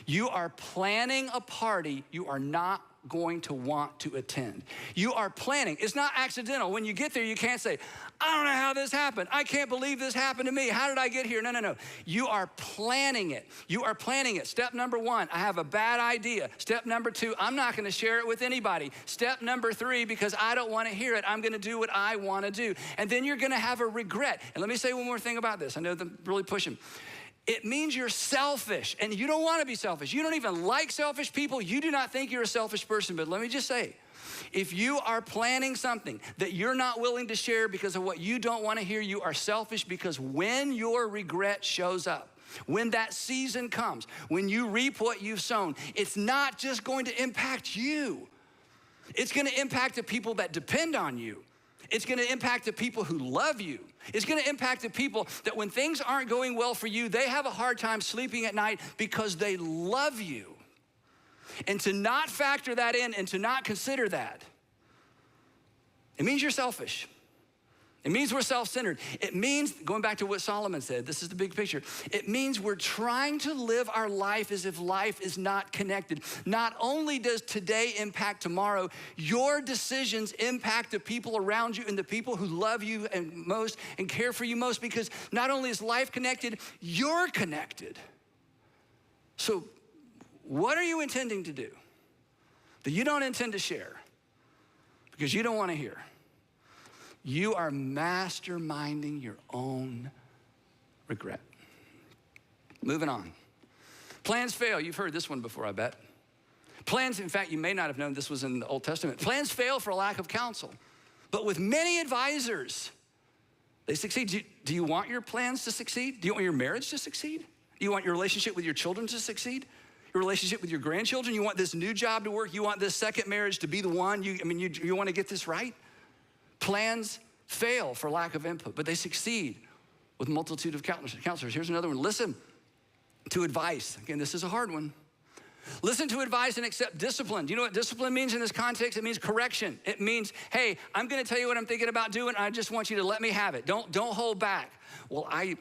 You are planning a party you are not going to want to attend. You are planning. It's not accidental. When you get there, you can't say, I don't know how this happened. I can't believe this happened to me. How did I get here? No. You are planning it. You are planning it. Step number 1, I have a bad idea. Step number 2, I'm not going to share it with anybody. Step number 3, because I don't want to hear it, I'm going to do what I want to do. And then you're going to have a regret. And let me say one more thing about this. I know I'm really pushing. It means you're selfish, and you don't want to be selfish. You don't even like selfish people. You do not think you're a selfish person, but let me just say, if you are planning something that you're not willing to share because of what you don't want to hear, you are selfish, because when your regret shows up, when that season comes, when you reap what you've sown, it's not just going to impact you. It's going to impact the people that depend on you. It's going to impact the people who love you. It's going to impact the people that when things aren't going well for you, they have a hard time sleeping at night because they love you. And to not factor that in and to not consider that, it means you're selfish. It means we're self-centered. It means, going back to what Solomon said, this is the big picture. It means we're trying to live our life as if life is not connected. Not only does today impact tomorrow, your decisions impact the people around you and the people who love you and most and care for you most, because not only is life connected, you're connected. So what are you intending to do that you don't intend to share because you don't want to hear? You are masterminding your own regret. Moving on. Plans fail. You've heard this one before, I bet. Plans, in fact, you may not have known this was in the Old Testament. Plans fail for lack of counsel, but with many advisors, they succeed. Do you want your plans to succeed? Do you want your marriage to succeed? Do you want your relationship with your children to succeed? Your relationship with your grandchildren? You want this new job to work? You want this second marriage to be the one? You want to get this right? Plans fail for lack of input, but they succeed with multitude of counselors. Here's another one. Listen to advice. Again, this is a hard one. Listen to advice and accept discipline. Do you know what discipline means in this context? It means correction. It means, hey, I'm gonna tell you what I'm thinking about doing, and I just want you to let me have it. Don't hold back. Well, I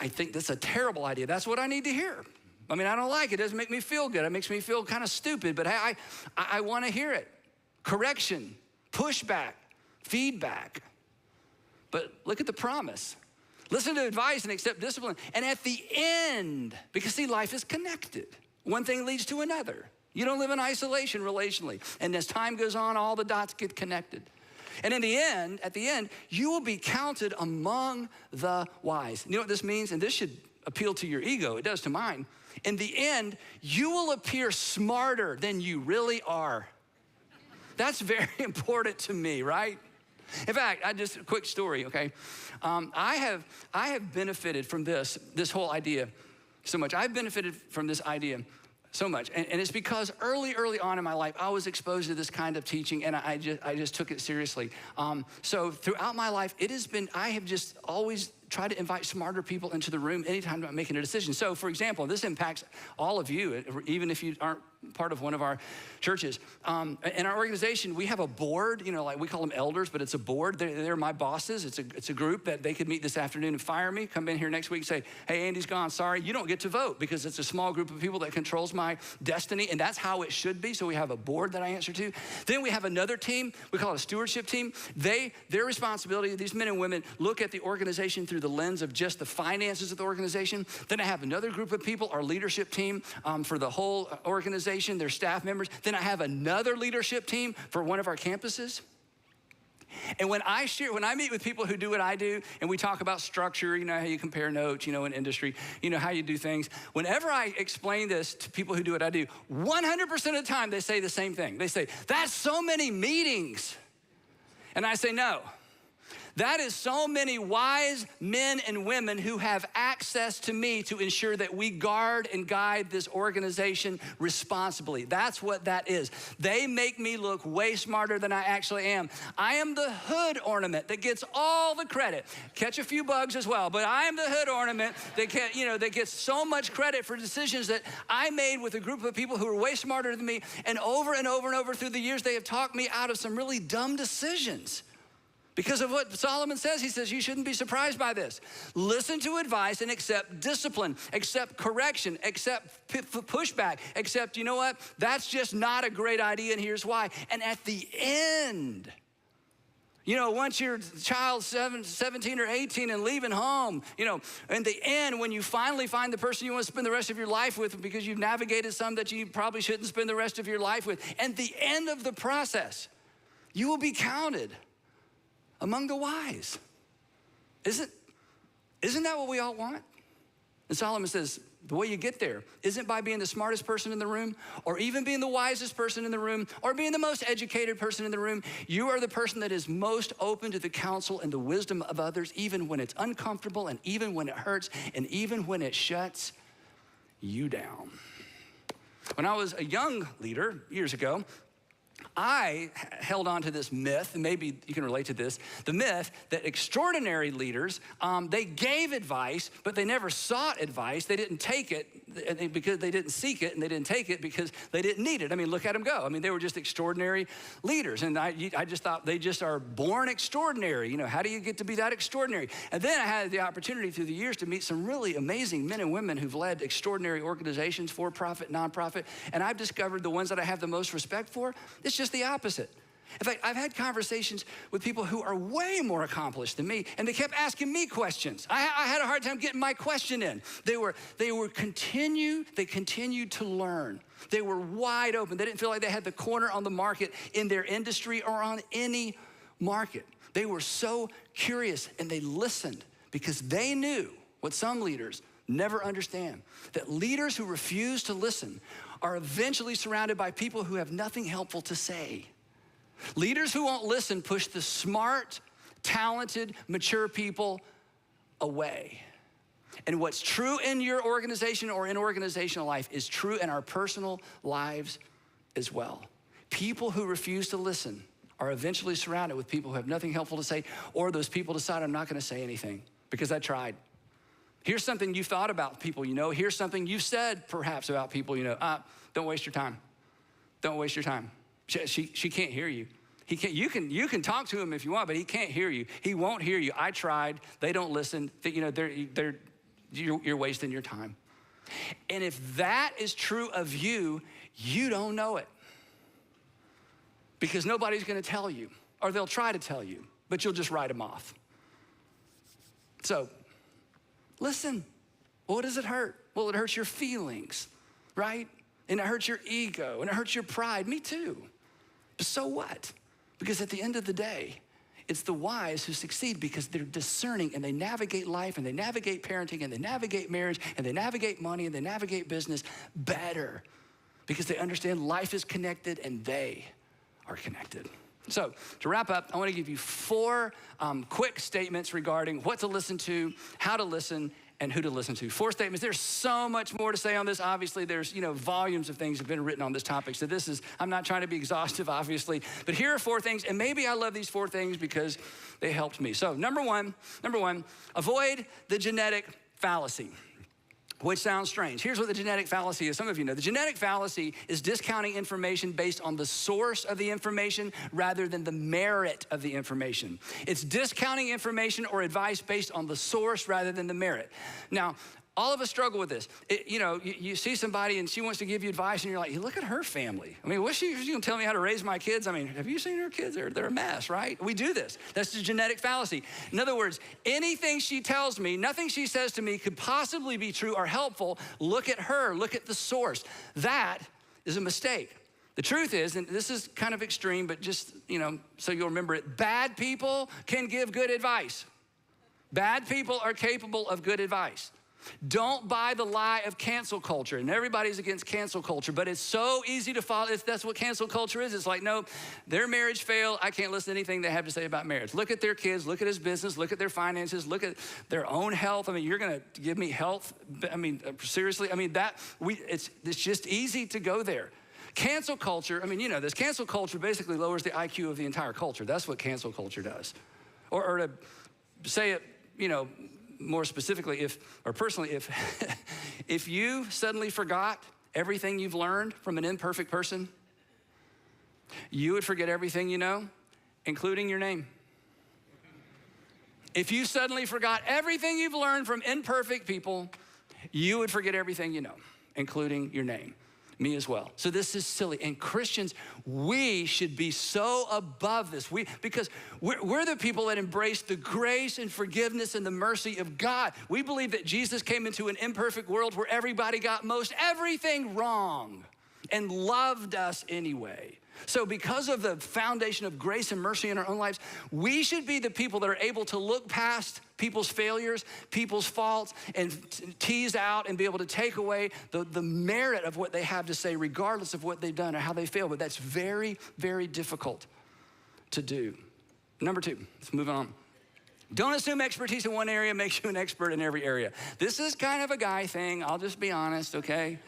think that's a terrible idea. That's what I need to hear. I mean, I don't like it. It doesn't make me feel good. It makes me feel kind of stupid, but hey, I wanna hear it. Correction, pushback, feedback. But look at the promise. Listen to advice and accept discipline. And at the end, because see, life is connected. One thing leads to another. You don't live in isolation relationally. And as time goes on, all the dots get connected. And in the end, at the end, you will be counted among the wise. You know what this means? And this should appeal to your ego. It does to mine. In the end, you will appear smarter than you really are. That's very important to me, right? In fact, just a quick story, okay? I have benefited from this whole idea so much. I've benefited from this idea so much. And it's because early on in my life, I was exposed to this kind of teaching, and I just took it seriously. So throughout my life, I have just always tried to invite smarter people into the room anytime I'm making a decision. So for example, this impacts all of you, even if you aren't part of one of our churches. In our organization, we have a board, like we call them elders, but it's a board. They're my bosses. It's a group that they could meet this afternoon and fire me, come in here next week and say, hey, Andy's gone, sorry, you don't get to vote, because it's a small group of people that controls my destiny, and that's how it should be. So we have a board that I answer to. Then we have another team, we call it a stewardship team. Their responsibility, these men and women, look at the organization through the lens of just the finances of the organization. Then I have another group of people, our leadership team, for the whole organization, their staff members. Then I have another leadership team for one of our campuses. And when I meet with people who do what I do, and we talk about structure, how you compare notes, in industry, how you do things. Whenever I explain this to people who do what I do, 100% of the time they say the same thing. They say, that's so many meetings. And I say, no. That is so many wise men and women who have access to me to ensure that we guard and guide this organization responsibly. That's what that is. They make me look way smarter than I actually am. I am the hood ornament that gets all the credit. Catch a few bugs as well, but I am the hood ornament that gets so much credit for decisions that I made with a group of people who are way smarter than me. And over through the years, they have talked me out of some really dumb decisions. Because of what Solomon says, he says, you shouldn't be surprised by this. Listen to advice and accept discipline, accept correction, accept pushback, accept, you know what? That's just not a great idea, and here's why. And at the end, once your child's 17 or 18 and leaving home, in the end, when you finally find the person you want to spend the rest of your life with because you've navigated some that you probably shouldn't spend the rest of your life with, at the end of the process, you will be counted among the wise. Isn't that what we all want? And Solomon says, the way you get there isn't by being the smartest person in the room, or even being the wisest person in the room, or being the most educated person in the room. You are the person that is most open to the counsel and the wisdom of others, even when it's uncomfortable, and even when it hurts, and even when it shuts you down. When I was a young leader years ago, I held on to this myth, and maybe you can relate to this, the myth that extraordinary leaders, they gave advice, but they never sought advice. They didn't take it because they didn't seek it, and they didn't take it because they didn't need it. I mean, look at them go. I mean, they were just extraordinary leaders, and I just thought they just are born extraordinary. How do you get to be that extraordinary? And then I had the opportunity through the years to meet some really amazing men and women who've led extraordinary organizations, for-profit, nonprofit, and I've discovered the ones that I have the most respect for, it's just the opposite. In fact, I've had conversations with people who are way more accomplished than me, and they kept asking me questions. I had a hard time getting my question in. They continued to learn. They were wide open. They didn't feel like they had the corner on the market in their industry or on any market. They were so curious, and they listened because they knew what some leaders never understand, that leaders who refuse to listen are eventually surrounded by people who have nothing helpful to say. Leaders who won't listen push the smart, talented, mature people away. And what's true in your organization or in organizational life is true in our personal lives as well. People who refuse to listen are eventually surrounded with people who have nothing helpful to say, or those people decide, I'm not gonna say anything because I tried. Here's something you thought about people you know. Here's something you've said perhaps about people you know. Don't waste your time. Don't waste your time. She can't hear you. He can't, you can talk to him if you want, but he can't hear you. He won't hear you. I tried. They don't listen. You're wasting your time. And if that is true of you, you don't know it. Because nobody's gonna tell you, or they'll try to tell you, but you'll just write them off. So, listen. What does it hurt? Well, it hurts your feelings, right? And it hurts your ego, and it hurts your pride. Me too. But so what? Because at the end of the day, it's the wise who succeed because they're discerning and they navigate life and they navigate parenting and they navigate marriage and they navigate money and they navigate business better because they understand life is connected and they are connected. So to wrap up, I want to give you 4 quick statements regarding what to listen to, how to listen, and who to listen to. 4 statements. There's so much more to say on this. Obviously, there's volumes of things have been written on this topic. So I'm not trying to be exhaustive, obviously, but here are 4 things, and maybe I love these 4 things because they helped me. So number one, avoid the genetic fallacy, which sounds strange. Here's what the genetic fallacy is. Some of you know. The genetic fallacy is discounting information based on the source of the information rather than the merit of the information. It's discounting information or advice based on the source rather than the merit. Now, all of us struggle with this. You see somebody and she wants to give you advice and you're like, look at her family. I mean, what's she gonna tell me how to raise my kids? I mean, have you seen her kids? They're a mess, right? We do this. That's the genetic fallacy. In other words, anything she tells me, nothing she says to me could possibly be true or helpful. Look at her, look at the source. That is a mistake. The truth is, and this is kind of extreme, but just, so you'll remember it, bad people can give good advice. Bad people are capable of good advice. Don't buy the lie of cancel culture. And everybody's against cancel culture, but it's so easy to follow. That's what cancel culture is. It's like, no, their marriage failed. I can't listen to anything they have to say about marriage. Look at their kids, look at his business, look at their finances, look at their own health. I mean, you're gonna give me health? I mean, seriously? I mean, it's just easy to go there. Cancel culture, I mean, this cancel culture basically lowers the IQ of the entire culture. That's what cancel culture does. Or to say it, more specifically, if you suddenly forgot everything you've learned from an imperfect person, you would forget everything you know, including your name. If you suddenly forgot everything you've learned from imperfect people, you would forget everything you know, including your name. Me as well. So this is silly. And Christians, we should be so above this. Because we're the people that embrace the grace and forgiveness and the mercy of God. We believe that Jesus came into an imperfect world where everybody got most everything wrong and loved us anyway. So because of the foundation of grace and mercy in our own lives, we should be the people that are able to look past people's failures, people's faults, and tease out and be able to take away the merit of what they have to say, regardless of what they've done or how they failed. But that's very, very difficult to do. Number 2, let's move on. Don't assume expertise in one area makes you an expert in every area. This is kind of a guy thing. I'll just be honest, okay?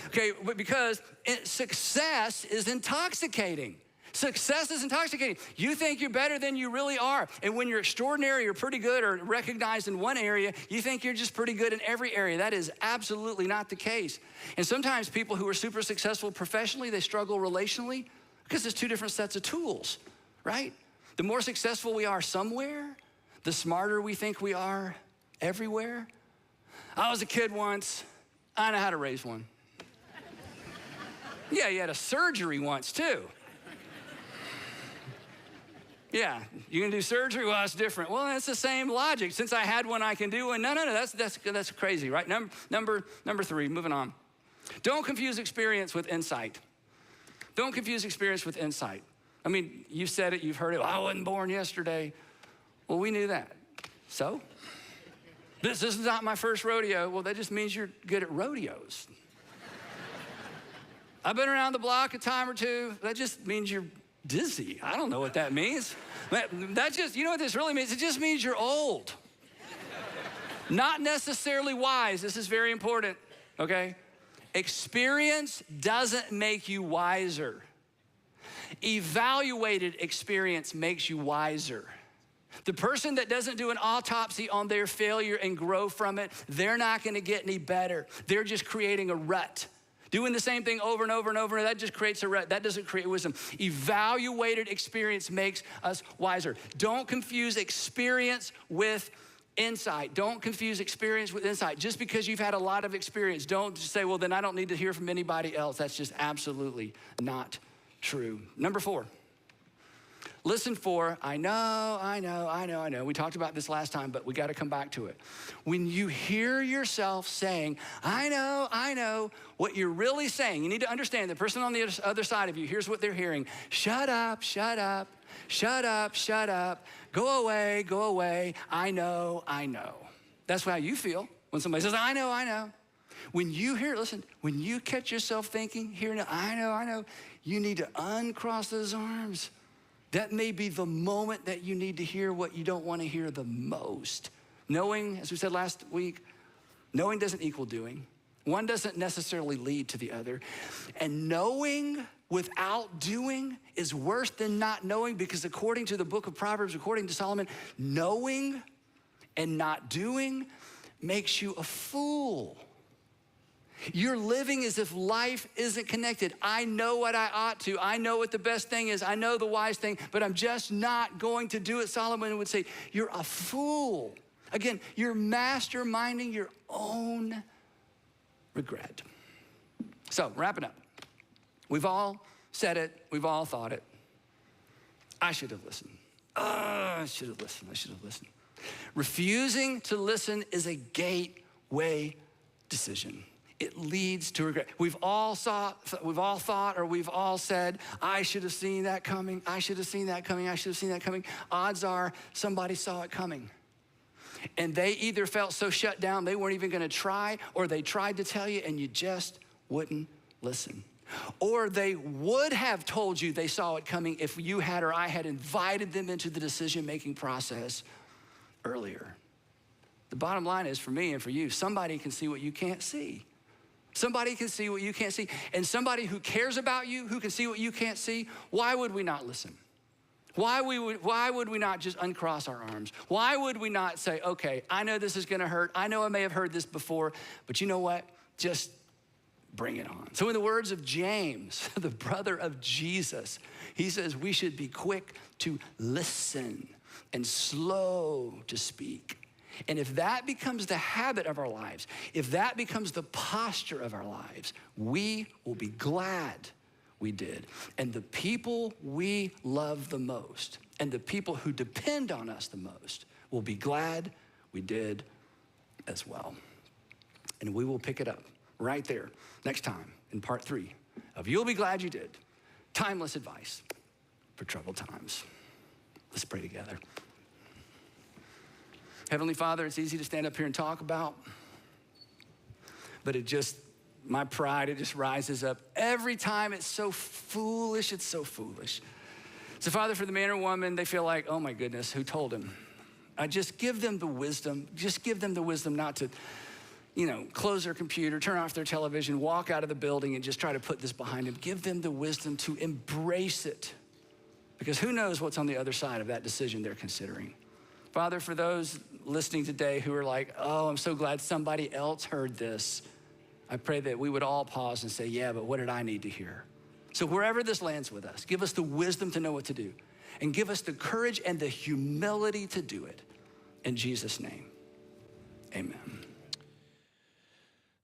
Okay, but because success is intoxicating. Success is intoxicating. You think you're better than you really are. And when you're extraordinary or pretty good or recognized in one area, you think you're just pretty good in every area. That is absolutely not the case. And sometimes people who are super successful professionally, they struggle relationally because there's 2 different sets of tools, right? The more successful we are somewhere, the smarter we think we are everywhere. I was a kid once. I know how to raise one. Yeah, you had a surgery once too. Yeah, you can do surgery? Well, that's different. Well, that's the same logic. Since I had one, I can do one. No, that's crazy, right? Number 3, moving on. Don't confuse experience with insight. Don't confuse experience with insight. I mean, you've said it, you've heard it. Well, I wasn't born yesterday. Well, we knew that. So? This is not my first rodeo. Well, that just means you're good at rodeos. I've been around the block a time or two. That just means you're dizzy. I don't know what that means. That just, you know what this really means? It just means you're old. Not necessarily wise. This is very important, okay? Experience doesn't make you wiser. Evaluated experience makes you wiser. The person that doesn't do an autopsy on their failure and grow from it, they're not gonna get any better. They're just creating a rut. Doing the same thing over and over and over, that just creates a rut. That doesn't create wisdom. Evaluated experience makes us wiser. Don't confuse experience with insight. Don't confuse experience with insight. Just because you've had a lot of experience, don't just say, well, then I don't need to hear from anybody else. That's just absolutely not true. Number 4. Listen for, I know. We talked about this last time, but we got to come back to it. When you hear yourself saying, I know, what you're really saying, you need to understand the person on the other side of you, here's what they're hearing. Shut up. Go away. I know. That's how you feel when somebody says, I know. When you hear, listen, when you catch yourself thinking, hearing, I know, you need to uncross those arms. That may be the moment that you need to hear what you don't want to hear the most. Knowing, as we said last week, knowing doesn't equal doing. One doesn't necessarily lead to the other. And knowing without doing is worse than not knowing, because according to the book of Proverbs, according to Solomon, knowing and not doing makes you a fool. You're living as if life isn't connected. I know what I ought to. I know what the best thing is. I know the wise thing, but I'm just not going to do it. Solomon would say, you're a fool. Again, you're masterminding your own regret. So, wrapping up. We've all said it. We've all thought it. I should have listened. I should have listened. Refusing to listen is a gateway decision. It leads to regret. We've all thought, or we've all said, I should have seen that coming. Odds are somebody saw it coming. And they either felt so shut down they weren't even gonna try, or they tried to tell you and you just wouldn't listen. Or they would have told you they saw it coming if you had or I had invited them into the decision-making process earlier. The bottom line is, for me and for you, somebody can see what you can't see. Somebody can see what you can't see. And somebody who cares about you, who can see what you can't see, why would we not listen? Why would we not just uncross our arms? Why would we not say, okay, I know this is gonna hurt. I know I may have heard this before, but you know what? Just bring it on. So in the words of James, the brother of Jesus, he says we should be quick to listen and slow to speak. And if that becomes the habit of our lives, if that becomes the posture of our lives, we will be glad we did. And the people we love the most, and the people who depend on us the most, will be glad we did as well. And we will pick it up right there next time in part 3 of You'll Be Glad You Did, Timeless Advice for Troubled Times. Let's pray together. Heavenly Father, it's easy to stand up here and talk about, but my pride, it just rises up every time. It's so foolish. So Father, for the man or woman, they feel like, oh my goodness, who told him? Just give them the wisdom. Just give them the wisdom not to, close their computer, turn off their television, walk out of the building and just try to put this behind them. Give them the wisdom to embrace it, because who knows what's on the other side of that decision they're considering. Father, for those listening today who are like, oh, I'm so glad somebody else heard this, I pray that we would all pause and say, yeah, but what did I need to hear? So wherever this lands with us, give us the wisdom to know what to do, and give us the courage and the humility to do it. In Jesus' name, amen.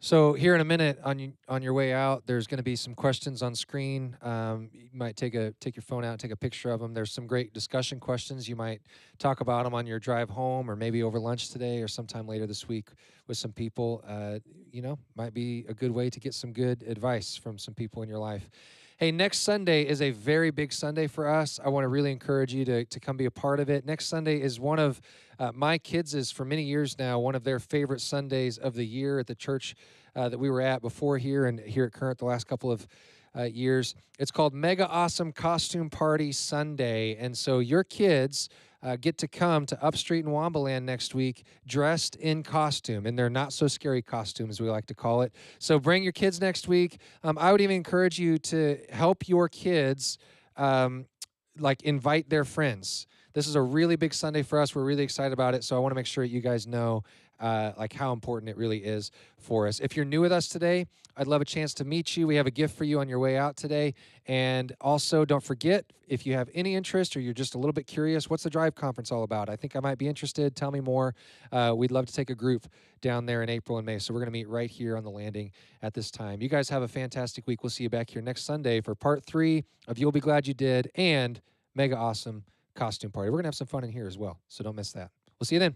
So here in a minute, on your way out, there's going to be some questions on screen. You might take your phone out and take a picture of them. There's some great discussion questions. You might talk about them on your drive home, or maybe over lunch today, or sometime later this week with some people. Might be a good way to get some good advice from some people in your life. Hey, next Sunday is a very big Sunday for us. I want to really encourage you to come be a part of it. Next Sunday is one of my kids' for many years now, one of their favorite Sundays of the year at the church that we were at before here and here at Current the last couple of years. It's called Mega Awesome Costume Party Sunday. And so your kids get to come to Upstreet in Wambaland next week dressed in costume, in their not-so-scary costumes, we like to call it. So bring your kids next week. I would even encourage you to help your kids like invite their friends. This is a really big Sunday for us. We're really excited about it. So I want to make sure you guys know like how important it really is for us. If you're new with us today, I'd love a chance to meet you. We have a gift for you on your way out today. And also, don't forget, if you have any interest or you're just a little bit curious, what's the Drive Conference all about? I think I might be interested. Tell me more. We'd love to take a group down there in April and May. So we're going to meet right here on the landing at this time. You guys have a fantastic week. We'll see you back here next Sunday for part 3 of You'll Be Glad You Did and Mega Awesome Costume Party. We're going to have some fun in here as well. So don't miss that. We'll see you then.